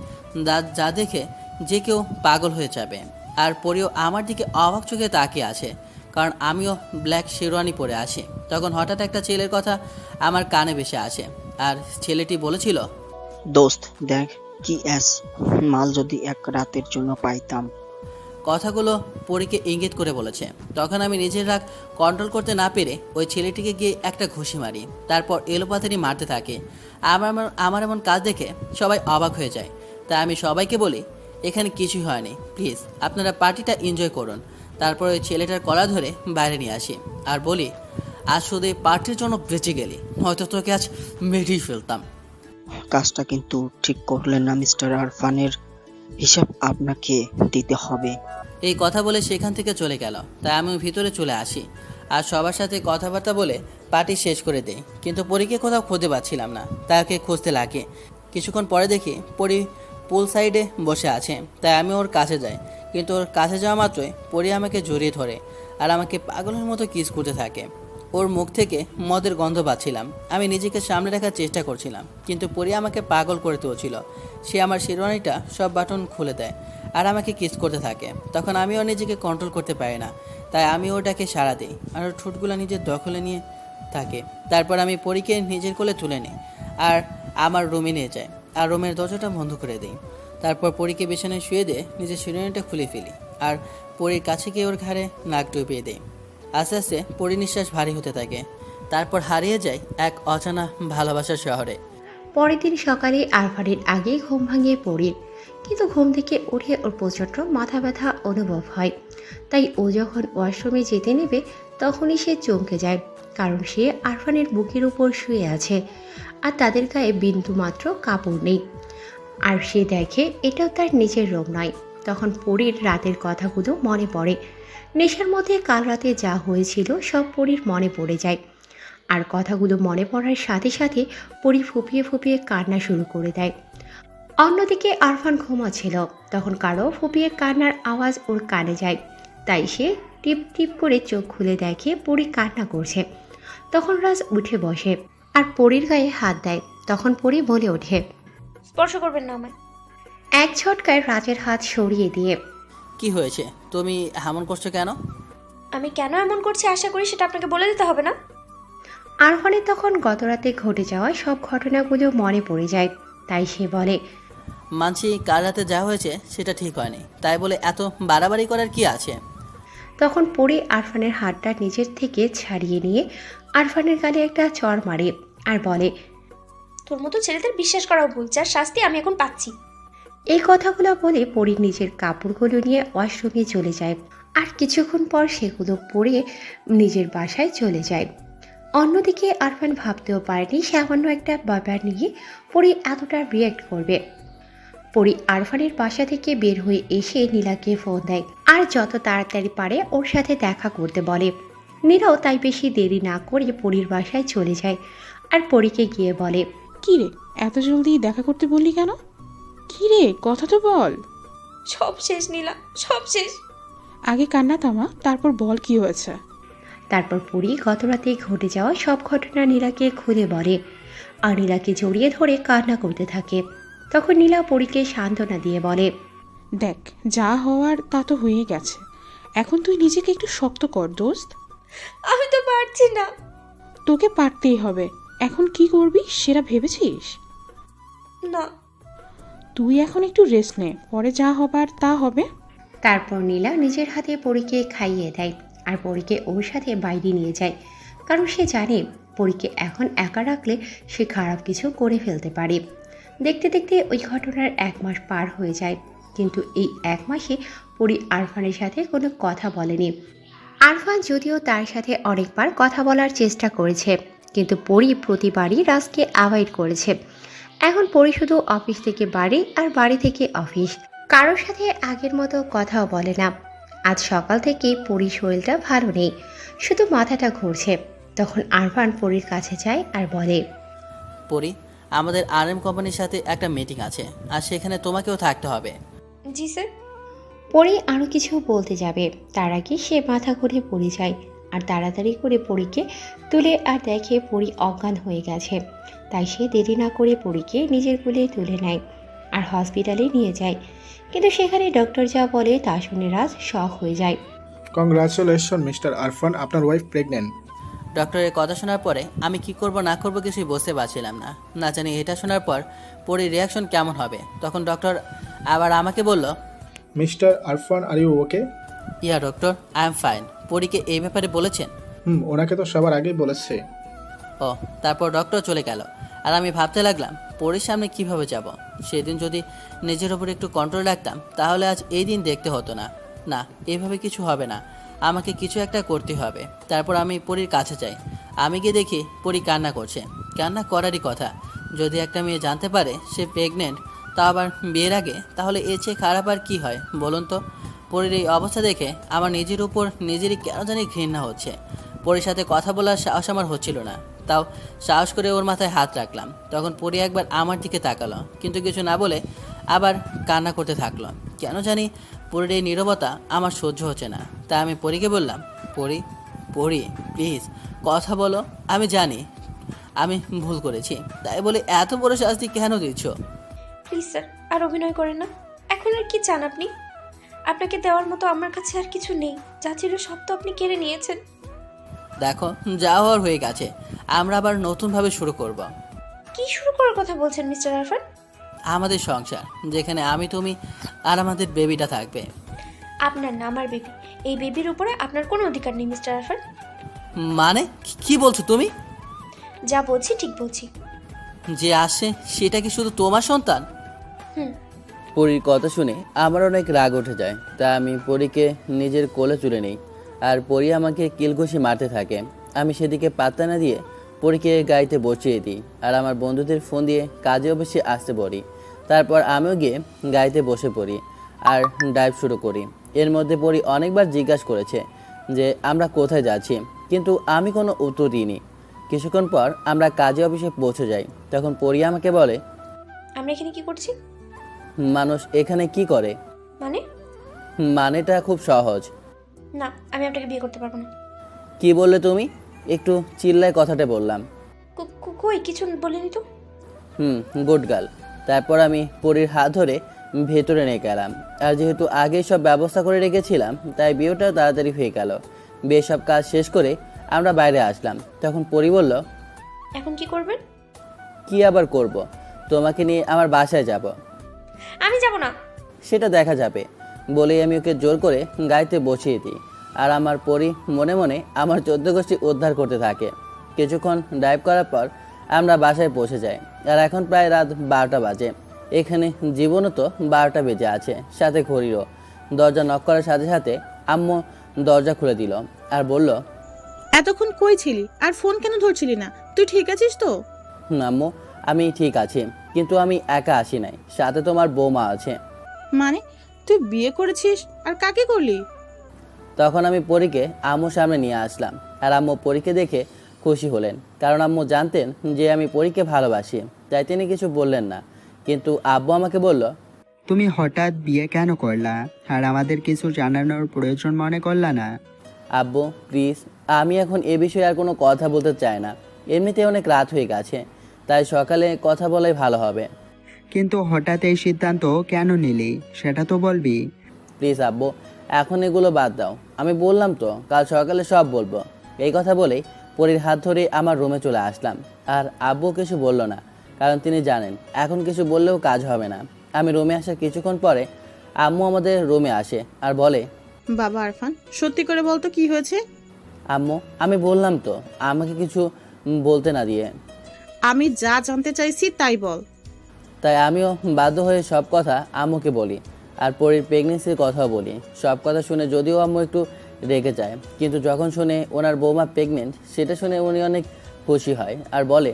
যা দেখে যে কেউ পাগল হয়ে যাবে। আর পরীও আমার দিকে অবাক চোখে তাকিয়ে আছে, কারণ আমিও ব্ল্যাক শেরওয়ানি পরে আছি। তখন হঠাৎ একটা ছেলের কথা আমার কানে ভেসে আসে আর ছেলেটি বলেছিল, দোস্ত দেখ কি মাল যদি এক রাতের জন্য পাইতাম। কথাগুলো পরীকে ইঙ্গিত করে বলেছে। তখন আমি নিজের রাগ কন্ট্রোল করতে না পেরে ওই ছেলেটিকে গিয়ে একটা ঘুষি মারি। তারপর এলোপাথারি মারতে থাকে। আমার এমন কাজ দেখে সবাই অবাক হয়ে যায়। তাই আমি সবাইকে বলি, এখানে কিছুই হয়নি, প্লিজ আপনারা পার্টিটা এনজয় করুন। তারপর ওই ছেলেটার কলা ধরে বাইরে নিয়ে আসি আর বলি, আজ শুধু এই পার্টির জন্য বেঁচে গেলি, হয়তো তোকে আজ মেরেই ফেলতাম। কাজটা কিন্তু ঠিক করলেন না মিস্টার আরফানের, হিসাব আপনাকে দিতে হবে। এই কথা বলে সেখান থেকে চলে গেল। তাই আমি ভিতরে চলে আসি আর সবার সাথে কথাবার্তা বলে পার্টি শেষ করে দেই। কিন্তু পরীকে কোথাও খুঁজে পাচ্ছিলাম না, তাকে খুঁজতে লাগে। কিছুক্ষণ পরে দেখি পরী পুল সাইডে বসে আছে। তাই আমি ওর কাছে যাই, কিন্তু ওর কাছে যাওয়া মাত্রই পরী আমাকে জড়িয়ে ধরে আর আমাকে পাগলের মতো কিস করতে থাকে। ওর মুখ থেকে মদের গন্ধ পাচ্ছিলাম। আমি নিজেকে সামনে রাখার চেষ্টা করছিলাম, কিন্তু পরী আমাকে পাগল করে তুলছিল। সে আমার শেরওয়ানিটা সব বাটন খুলে দেয় আর আমাকে কিস করতে থাকে। তখন আমিও নিজেকে কন্ট্রোল করতে পারি না, তাই আমি ওটাকে সাড়া দিই আর ওর ঠোঁটগুলো নিজের দখলে নিয়ে থাকে। তারপর আমি পরীকে নিজের কোলে তুলে নিই আর আমার রুমে নিয়ে যাই আর রুমের দরজাটা বন্ধ করে দিই। তারপর পরীকে বিছানায় শুয়ে দিয়ে নিজের শেরওয়ানিটা খুলে ফেলি আর পরীর কাছে গিয়ে ওর ঘাড়ে নাক ডুবিয়ে দিই। আস্তে আস্তে পরীর নিঃশ্বাস ভারী হতে থাকে। তারপর হারিয়ে যায় এক অজানা ভালোবাসার শহরে। পরের দিন সকালে আরফানের আগেই ঘুম ভাঙিয়ে পড়ির, কিন্তু ঘুম থেকে উঠে ওর প্রচণ্ড মাথা ব্যথা অনুভব হয়। তাই ও যখন ওয়াশরুমে যেতে নেবে তখনই সে চমকে যায়, কারণ সে আরফানের বুকের উপর শুয়ে আছে আর তাদের গায়ে বিন্দু মাত্র কাপড় নেই। আর সে দেখে এটাও তার নিজের রুম নয়। তখন পরীর রাতের কথাগুলো মনে পড়ে। নেশার মধ্যে কাল রাতে যা হয়েছিল সব পরীর মনে পড়ে যায়। আর কথাগুলো মনে পড়ার সাথে সাথে পরী ফুপিয়ে ফুপিয়ে কান্না শুরু করে দেয়। অন্যদিকে আরফান ঘুমাচ্ছিল, তখন কারো ফুপিয়ে কান্নার আওয়াজ ওর কানে যায়। তাই সে টিপ টিপ করে চোখ খুলে দেখে পরী কান্না করছে। তখন রাজ উঠে বসে আর পরীর গায়ে হাত দেয়। তখন পরী বলে ওঠে, স্পর্শ করবেন না আমায়। এক ঝটকায় রাজের হাত সরিয়ে দিয়ে, কি হয়েছে, তুমি এমন করছো কেন? আমি কেন এমন করছি আশা করি সেটা আপনাকে বলে দিতে হবে না। আরফানের তখন গতরাতে ঘটে যাওয়া সব ঘটনাগুলো মনে পড়ে যায়। তাই সে বলে, মানছি কাল রাতে যা হয়েছে সেটা ঠিক হয়নি, তাই বলে এত বাড়াবাড়ি করার কি আছে? তখন পরী আরফানের হাতটা নিজের থেকে ছাড়িয়ে নিয়ে আরফানের গালে একটা চড় মারে আর বলে, তোর মতো ছেলেদের বিশ্বাস করা ভুল, যার শাস্তি আমি এখন পাচ্ছি। এই কথাগুলো বলে পরী নিজের কাপড়গুলো নিয়ে ওয়াশরুমে চলে যায় আর কিছুক্ষণ পর সেগুলো পরে নিজের বাসায় চলে যায়। অন্যদিকে আরফান ভাবতেও পারেনি সামান্য একটা ব্যাপার নিয়ে পরী এতটা রিয়্যাক্ট করবে। পরী আরফানের বাসা থেকে বের হয়ে এসে নীলাকে ফোন দেয় আর যত তাড়াতাড়ি পারে ওর সাথে দেখা করতে বলে। নীলাও তাই বেশি দেরি না করে পরীর বাসায় চলে যায় আর পরীকে গিয়ে বলে, কি রে, এত জলদি দেখা করতে বললি কেন? কি রে, কথা তো বল। সব শেষ নীলা, সব শেষ। আগে কান্না থামা, তারপর বল কি হয়েছে। তারপর পরি গতরাতে ঘটে যাওয়া সব ঘটনা নীলাকে খুলে বলে আর নীলাকে জড়িয়ে ধরে কান্না করতে থাকে। তখন নীলা পরীকে সান্ত্বনা দিয়ে বলে, দেখ, যা হওয়ার তা তো হয়ে গেছে, এখন তুই নিজেকে একটু শক্ত কর দোস্ত। আমি তো পারছি না। তোকে পারতেই হবে। এখন কি করবি সেটা ভেবেছিস? না। তুই এখন একটু রেস্ট নে, পরে যা হবার তা হবে। তারপর নীলা নিজের হাতে পরীকে খাইয়ে দেয় আর পরীকে ওর সাথে বাইরে নিয়ে যায়, কারণ সে জানে পরীকে এখন একা রাখলে সে খারাপ কিছু করে ফেলতে পারে। দেখতে দেখতে ওই ঘটনার 1 মাস পার হয়ে যায়, কিন্তু এই 1 মাসে পরী আরফানের সাথে কোনো কথা বলেনি। আরফান যদিও তার সাথে অনেকবার কথা বলার চেষ্টা করেছে, কিন্তু পরী প্রতিবারই রাজকে অ্যাভয়েড করেছে। এখন পরী শুধু অফিস থেকে বাড়ি আর বাড়ি থেকে অফিস, কারোর সাথে আগের মতো কথাও বলে না। আজ সকাল থেকে পরীর শরীরটা ভালো নেই, শুধু মাথাটা ঘুরছে। তখন আরফান পরীর কাছে যায় আর বলে, পরি, আমাদের RM কোম্পানির সাথে একটা মিটিং আছে আর সেখানে তোমাকেও থাকতে হবে। জি স্যার। পরী আরও কিছু বলতে যাবে, তার আগে সে মাথা ঘুরে পড়ে যায় আর তাড়াতাড়ি করে পরীকে তুলে আর দেখে পরী অজ্ঞান হয়ে গেছে। তাই সে দেরি না করে পরীকে নিজের কোলে তুলে নেয় আর হসপিটালে নিয়ে যায়। কিন্তু সেখানে ডক্টর যা বলে তা শুনে রাজ শক হয়ে যায়। কংগ্রাচুলেশন মিস্টার আরফান, আপনার ওয়াইফ প্রেগনেন্ট। ডক্টরের কথা শোনার পরে আমি কি করব না করব কিছুই বুঝতে পারছিলাম না। না জানি এটা শোনার পর পরির রিয়াকশন কেমন হবে। তখন ডক্টর আবার আমাকে বলল, mister Arfan, are you okay? Yeah doctor, I am fine. পরীকে এই ব্যাপারে বলেছেন? ওনাকে তো সবার আগেই বলেছে। ও, তারপর ডক্টর চলে গেল আর আমি ভাবতে লাগলাম পরীর সামনে কিভাবে যাব। সেদিন যদি নিজের ওপর একটু কন্ট্রোল রাখতাম তাহলে আজ এই দিন দেখতে হতো না। না, এভাবে কিছু হবে না, আমাকে কিছু একটা করতে হবে। তারপর আমি পরীর কাছে যাই। আমি গিয়ে দেখি পরী কান্না করছে। কান্না করারই কথা, যদি একটা মেয়ে জানতে পারে সে প্রেগনেন্ট, তা আবার বিয়ের আগে, তাহলে এর চেয়ে খারাপ আর কী হয় বলুন তো। পরীর এই অবস্থা দেখে আমার নিজের উপর নিজেরই কেন জানি ঘৃণা হচ্ছে। পরীর সাথে কথা বলার সাহস আমার হচ্ছিল না, তাও সাহস করে ওর মাথায় হাত রাখলাম। তখন পরী একবার আমার দিকে তাকালো, কিন্তু কিছু না বলে আবার কান্না করতে থাকলো। কেন জানি পরীর এই নীরবতা আমার সহ্য হচ্ছে না। তাই আমি পরীকে বললাম, পরী পরী প্লিজ কথা বলো। আমি জানি আমি ভুল করেছি, তাই বলে এত বড় শাস্তি কেন দিচ্ছ? প্লিজ স্যার, আর অভিনয় করেন না। এখন আর কি চান আপনি? আপনাকে দেওয়ার মতো আমার কাছে আর কিছু নেই। যা ছিল সব তো আপনি কেড়ে নিয়েছেন। দেখো, যা হওয়ার হয়ে গেছে, আমরা আবার নতুনভাবে শুরু করব। কি শুরু করার কথা বলছেন মিস্টার আরফান? আমাদের সংসার, যেখানে আমি, তুমি আর আমাদের বেবিটা থাকবে। আপনার না আমার বেবি, এই বেবির উপরে আপনার কোনো অধিকার নেই মিস্টার আরফান। মানে কি বলছো তুমি? যা বলছি ঠিক বলছি। যে আসে সেটা কি শুধু তোমার সন্তান? হুম। পরীর কথা শুনে আমার অনেক রাগ উঠে যায়। তাই আমি পরীকে নিজের কোলে তুলে নিই আর পরী আমাকে কিলঘুষি মারতে থাকে। আমি সেদিকে পাত্তা না দিয়ে পরীকে গাড়িতে বসিয়ে দিই আর আমার বন্ধুদের ফোন দিয়ে কাজে অফিসে আসতে বলি। তারপর আমিও গিয়ে গাড়িতে বসে পড়ি আর ড্রাইভ শুরু করি। এর মধ্যে পরী অনেকবার জিজ্ঞাসা করেছে যে আমরা কোথায় যাচ্ছি, কিন্তু আমি কোনো উত্তর দিইনি। কিছুক্ষণ পর আমরা কাজে অফিসে পৌঁছে যাই। তখন পরী আমাকে বলে, আমরা এখানে কি করছি? মানুষ এখানে কি করে? মানে? মানেটা খুব সহজ। না, আমি আপনাকে বিয়ে করতে পারবো না। কি বললে তুমি? একটু চিল্লায় কথাটা বললাম। কই কিছু বলিনি তো। Good girl. তারপর আমি পরীর হাত ধরে ভেতরে নিয়ে গেলাম। আর যেহেতু আগেই সব ব্যবস্থা করে রেখেছিলাম, তাই বিয়েটাও তাড়াতাড়ি হয়ে গেল। বিয়ে সব কাজ শেষ করে আমরা বাইরে আসলাম। তখন পরী বলল, এখন কি করবেন? কি আবার করব, তোমাকে নিয়ে আমার বাসায় যাব। আমি যাব না। সেটা দেখা যাবে বলেই আমি ওকে জোর করে গাড়িতে বসিয়ে দিই। আর আমার পরী মনে মনে আমার 14 গোষ্ঠী উদ্ধার করতে থাকে। কিছুক্ষণ ড্রাইভ করার পর আমরা বাসায় পৌঁছে যাই। আর এখন প্রায় রাত 12টা বাজে। এখানে জীবনও তো 12টা বেজে আছে, সাথে ঘড়িরও। দরজা নক করার সাথে সাথে আম্মু দরজা খুলে দিল আর বলল, এতক্ষণ কই ছিলি আর ফোন কেন ধরছিলি না? তুই ঠিক আছিস তো? আম্মু, আমি ঠিক আছি, কিন্তু আমি একা আসি নাই, সাথে তোমার বৌমা আছে। মানে তুই বিয়ে করেছিস? আর কাকে করলি? তখন আমি পরীকে আম্মুর সামনে নিয়ে আসলাম। আর আম্মু পরীকে দেখে খুশি হলেন, কারণ আম্মু জানতেন যে আমি পরীকে ভালোবাসি, তাই তিনি কিছু বললেন না। কিন্তু আব্বু আমাকে বলল, তুমি হঠাৎ বিয়ে কেন করলা? আর আমাদের কিছু জানানোর প্রয়োজন মনে করলা না? আব্বু প্লিজ, আমি এখন এ বিষয়ে আর কোনো কথা বলতে চাই না। এমনিতে অনেক রাত হয়ে গেছে, তাই সকালে কথা বলাই ভালো হবে। কিন্তু হঠাৎ এই সিদ্ধান্ত কেন নিলি সেটা তো বলবি। প্লিজ আব্বু, এখন এগুলো বাদ দাও। আমি বললাম তো কাল সকালে সব বলবো। এই কথা বলেই পরীর হাত ধরে আমার রুমে চলে আসলাম। আর আব্বু কিছু বলল না, কারণ তিনি জানেন এখন কিছু বললেও কাজ হবে না। আমি রুমে আসার কিছুক্ষণ পরে আম্মু আমাদের রুমে আসে আর বলে, বাবা আরফান, সত্যি করে বলতো কি হয়েছে? আম্মু আমি বললাম তো, আমাকে কিছু বলতে না দিয়ে। আমি যা জানতে চাইছি তাই বল। তাই আমিও বাধ্য হয়ে সব কথা আম্মুকে বলি, আর পরীর প্রেগনেন্সির কথাও বলি। সব কথা শুনে যদিও আম্মু একটু রেগে যায়, কিন্তু যখন শুনে ওনার বৌমা প্রেগনেন্ট সেটা শুনে উনি অনেক খুশি হয় আর বলে,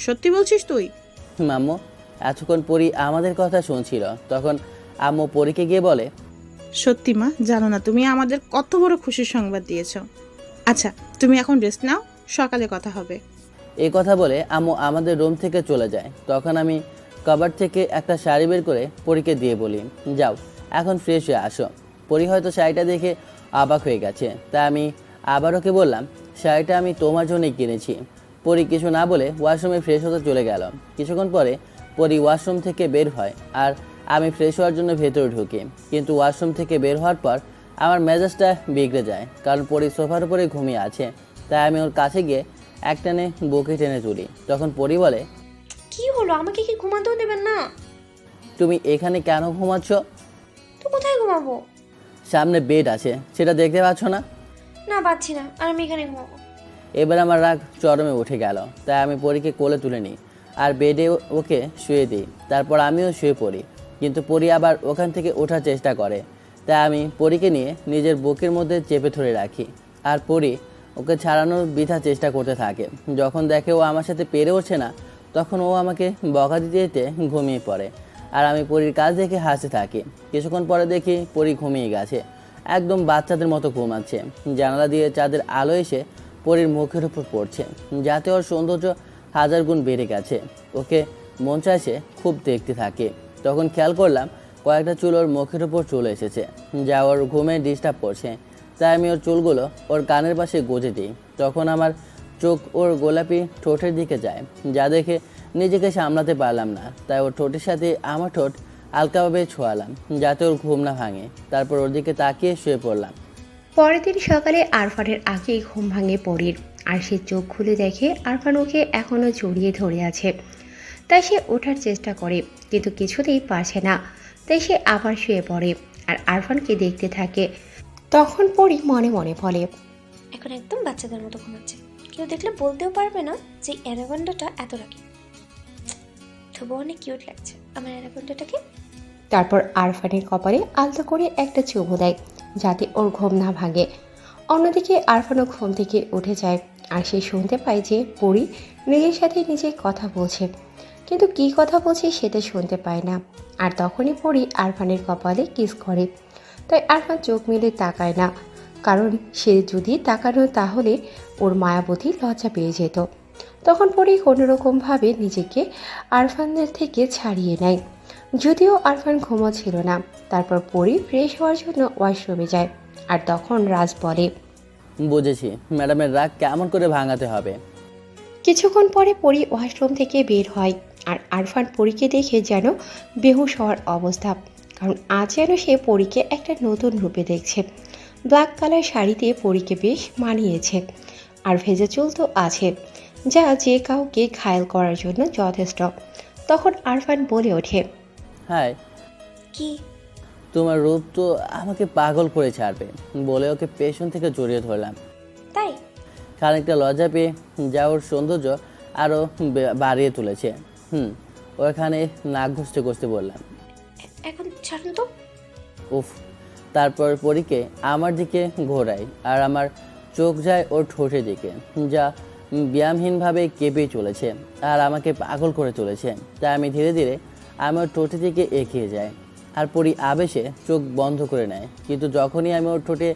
সত্যি বলছিস তুই? আম্মু এতক্ষণ পরী আমাদের কথা শুনছিল, তখন আম্মু পরীকে গিয়ে বলে, সত্যি মা, জানো না তুমি আমাদের কত বড় খুশির সংবাদ দিয়েছো। আচ্ছা তুমি এখন রেস্ট নাও, সকালে কথা হবে। এই কথা বলে আম্মু আমাদের রুম থেকে চলে যায়। তখন আমি কভার থেকে একটা শাড়ি বের করে পরীকে দিয়ে বলি, যাও এখন ফ্রেশ হয়ে আসো। পরী হয়তো শাড়িটা দেখে অবাক হয়ে গেছে, তাই আমি আবার ওকে বললাম, শাড়িটা আমি তোমার জন্যই কিনেছি। পরী কিছু না বলে ওয়াশরুমে ফ্রেশ হতে চলে গেল। কিছুক্ষণ পরে পরী ওয়াশরুম থেকে বের হয় আর আমি ফ্রেশ হওয়ার জন্য ভেতরে ঢুকি। কিন্তু ওয়াশরুম থেকে বের হওয়ার পর আমার মেজাজটা বিগড়ে যায়, কারণ পরী সোফার উপরে ঘুমিয়ে আছে। তাই আমি ওর কাছে গিয়ে একটানে বুকে টেনে তুলি। তখন পরী বলে, কি হলো, আমাকে কি ঘুমাতেও দেবেন না? তুমি এখানে কেন ঘুমাচ্ছ? তো কোথায় ঘুমাবো? সামনে বেড আছে, সেটা দেখতে পাচ্ছ না? না পাচ্ছি না, আর আমি এখানে ঘুমাবো। এবার আমার রাগ চরমে উঠে গেল, তাই আমি পরীকে কোলে তুলে নিই আর বেডে ওকে শুয়ে দিই। তারপর আমিও শুয়ে পড়ি, কিন্তু পরী আবার ওখান থেকে ওঠার চেষ্টা করে। তাই আমি পরীকে নিয়ে নিজের বুকের মধ্যে চেপে ধরে রাখি, আর পরী ওকে ছাড়ানোর বৃথা চেষ্টা করতে থাকে। যখন দেখে ও আমার সাথে পেরে উঠছে না, তখন ও আমাকে বকা দিতে দিতে ঘুমিয়ে পড়ে, আর আমি পরীর কাজ দেখে হাসতে থাকি। কিছুক্ষণ পরে দেখি পরী ঘুমিয়ে গেছে, একদম বাচ্চাদের মতো ঘুমাচ্ছে। জানালা দিয়ে চাঁদের আলো এসে পরীর মুখের উপর পড়ছে, যাতে ওর সৌন্দর্য হাজার গুণ বেড়ে গেছে। ওকে মন চাইছে খুব দেখতে থাকে। তখন খেয়াল করলাম কয়েকটা চুল ওর মুখের উপর চলে এসেছে, যা ওর ঘুমে ডিস্টার্ব করছে। তাই আমি ওর চুলগুলো ওর কানের পাশে গুঁজে দিই। তখন আমার চোখ ওর গোলাপি ঠোঁটের দিকে যায়, যা দেখে নিজেকে সামলাতে পারলাম না। তাই ওর ঠোঁটের সাথে আমার ঠোঁট হালকাভাবে ছোঁয়ালাম, যাতে ওর ঘুম না ভাঙে। তারপর ওর দিকে তাকিয়ে শুয়ে পড়লাম। পরের দিন সকালে আরফানের আগেই ঘুম ভাঙে পরীর, আর সে চোখ খুলে দেখে আরফান ওকে এখনও জড়িয়ে ধরে আছে। তাই সে ওঠার চেষ্টা করে, কিন্তু কিছুতেই পারছে না। তাই সে আবার শুয়ে পড়ে আর আরফানকে দেখতে থাকে। তখন পরী মনে মনে বলে, এখন একদম বাচ্চাদের মতো ঘুমাচ্ছে, কেউ দেখলে বলতেও পারবে না যে অ্যানাকন্ডাটা এত রাখি। তবু অনেক কিউট লাগছে আমার অ্যানাকন্ডাটাকে। তারপর আরফানের কপালে আলতো করে একটা চুমু দেয়, যাতে ওর ঘুম না ভাঙে। অন্যদিকে আরফানও ঘুম থেকে উঠে যায়, আর সে শুনতে পায় যে পরী নিজের সাথে নিজে কথা বলছে, কিন্তু কী কথা বলছে সেটা শুনতে পায় না। আর তখনই পরী আরফানের কপালে কিস করে। তাই আরফান চোখ মেলে তাকায় না, কারণ সে যদি তাকানো তাহলে ওর মায়াবতী লজ্জা পেয়ে যেত। তখন পরী কোনোরকমভাবে নিজেকে আরফানের থেকে ছাড়িয়ে নেয়, যদিও আরফান ঘুমোচ্ছিল না। তারপর পরী ফ্রেশ হওয়ার জন্য ওয়াশরুমে যায়, আর তখন রাজ বলে, বুঝেছি ম্যাডামের রাগ কেমন করে ভাঙাতে হবে। কিছুক্ষণ পরে পরী ওয়াশরুম থেকে বের হয়, আর আরফান পরীকে দেখে যেন বেহুশ হওয়ার অবস্থা, কারণ আজ যেন সে পরীকে একটা নতুন রূপে দেখছে। ব্ল্যাক কালার শাড়িতে পরীকে বেশ মানিয়েছে, আর ভেজা চুল তো আছে, যা যে কাউকে ঘায়েল করার জন্য যথেষ্ট। তখন আরফান বলে ওঠে, হাই, কি? তোমার রূপ তো আমাকে পাগল করে ছাড়বে, বলে ওকে পেছন থেকে জড়িয়ে ধরলাম। তাই? খানিকটা লজ্জা পেয়ে যা ওর সৌন্দর্য আরও বাড়িয়ে তুলেছে। ওখানে নাক ঘষতে ঘষতে বললাম, এখন ছাড়ুন তো। উফ। তারপর পরীকে আমার দিকে ঘোরাই, আর আমার চোখ যায় ওর ঠোঁটের দিকে, যা ব্যায়ামহীনভাবে কেঁপে চলেছে আর আমাকে পাগল করে চলেছে। তাই আমি ধীরে ধীরে আমার ঠোঁটের দিকে এগিয়ে যাই, আর পরী আবেশে চোখ বন্ধ করে নেয়। কিন্তু যখনই আমি ওর ঠোঁটে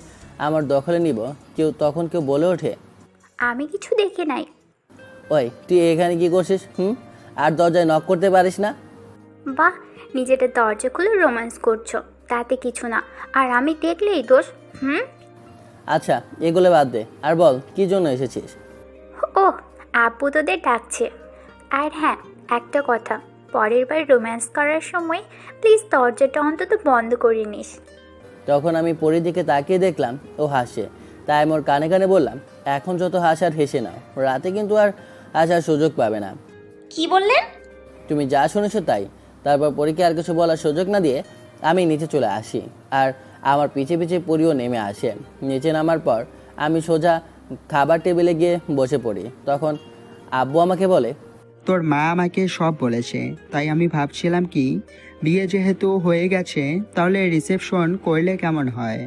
আমার দখলে নিব, তখন কেউ বলে ওঠে, আমি কিছু দেখে নাই। ওই তুই এখানে কি করছিস? আর দরজায় নক করতে পারিস না? বাহ, নিজেটা দরজা খুলে রোম্যান্স করছো, তাতে কিছু না। আর আমি দেখলেই দোষ। আচ্ছা এগুলো বাদ দে, আর বল কি জন্য এসেছিস? ও, আব্বু তোদের ডাকছে। আর হ্যাঁ, একটা কথা, পরের বার রোম্যান্স করার সময় প্লিজ দরজাটা অন্তত বন্ধ করে নিস। তখন আমি পরীর দিকে তাকিয়ে দেখলাম ও হাসে, তাই আমি ওর কানে কানে বললাম, এখন যত হাসার হেসে নাও, রাতে কিন্তু আর হাসার সুযোগ পাবে না। কি বললেন? তুমি যা শুনেছো তাই। তারপর পরীকে আর কিছু বলার সুযোগ না দিয়ে আমি নিচে চলে আসি, আর আমার পিছে পিছে পরীও নেমে আসে। নিচে নামার পর আমি সোজা খাবার টেবিলে গিয়ে বসে পড়ি। তখন আব্বু আমাকে বলে, তোর মা আমাকে সব বলেছে, তাই আমি ভাবছিলাম কি, বিয়ে যেহেতু হয়ে গেছে তাহলে রিসেপশন করলে কেমন হয়।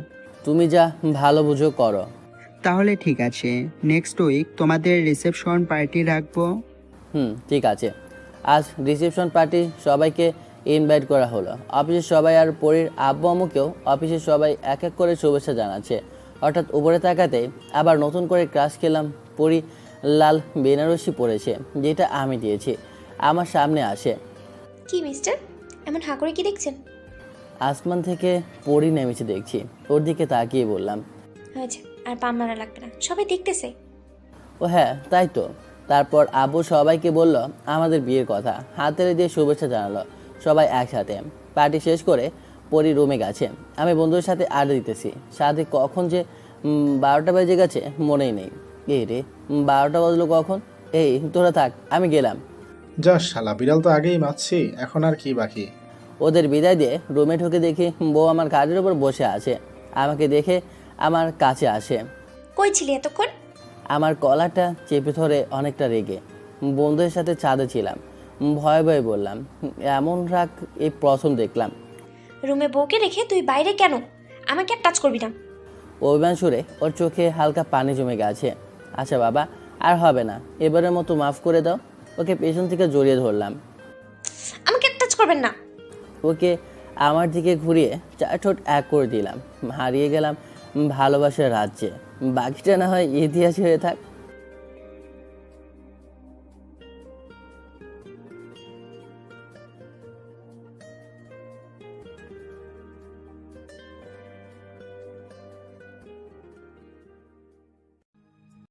তুমি যা ভালো বুঝো করো। তাহলে ঠিক আছে, নেক্সট উইক তোমাদের রিসেপশন পার্টি রাখবো। ঠিক আছে। আজ রিসেপশন পার্টি সবাইকে ইনভাইট করা হলো। অফিসের সবাই আর পরীর আব্বু আম্মুকেও অফিসের সবাই এক এক করে শুভেচ্ছা জানাচ্ছে। হঠাৎ উপরে তাকাতে আবার নতুন করে ক্রাশ খেলাম। পরী লাল বেনারসি পরেছে, যেটা আমি দিয়েছি, আমার সামনে আসে। কি মিস্টার, এমন হাঁ করে কি দেখছেন? আসমান থেকে পরী নেমেছে দেখছি, ওর দিকে তাকিয়ে বললাম, হয়েছে, আর পাম মারা লাগবে না, সবাই দেখতেছে। ও হ্যাঁ তাই তো। তারপর আব্বু সবাইকে বলল আমাদের বিয়ের কথা, হাতের দিয়ে শুভেচ্ছা জানালো সবাই একসাথে। পার্টি শেষ করে পরী রুমে গেছে, আমি বন্ধুদের সাথে আড্ডা দিতেছি। সাথে কখন যে 12টা বেজে গেছে মনেই নেই। এই রে, 12টা বাজলো কখন? এই তোরা থাক, আমি গেলাম। যা শালা, বিড়াল তো আগেই মারছি, এখন আর কি বাকি। ওদের বিদায় দিয়ে রুমে ঢুকে দেখি বউ আমার কাজের উপর বসে আছে। আমাকে দেখে আমার কাছে আসে। কই ছিলি এতক্ষণ? আমার কলারটা চেপে ধরে অনেকটা রেগে। বন্ধুদের সাথে ছাদে ছিলাম, ভয়ে ভয়ে বললাম, এমন রাগ এই প্রথম দেখলাম। রুমে বউকে রেখে তুই বাইরে কেন? আমাকে আর টাচ করবি না। অভিমান সুরে ওর চোখে হালকা পানি জমে গেছে। আচ্ছা বাবা, আর হবে না, এবারের মতো মাফ করে দাও। ওকে পেছন থেকে জড়িয়ে ধরলাম। আমাকে আর টাচ করবেন না। ওকে আমার দিকে ঘুরিয়ে 4 ঠোঁট এক করে দিলাম। হারিয়ে গেলাম ভালোবাসার রাজ্যে। বাকিটা না হয় ইতিহাস হয়ে থাক।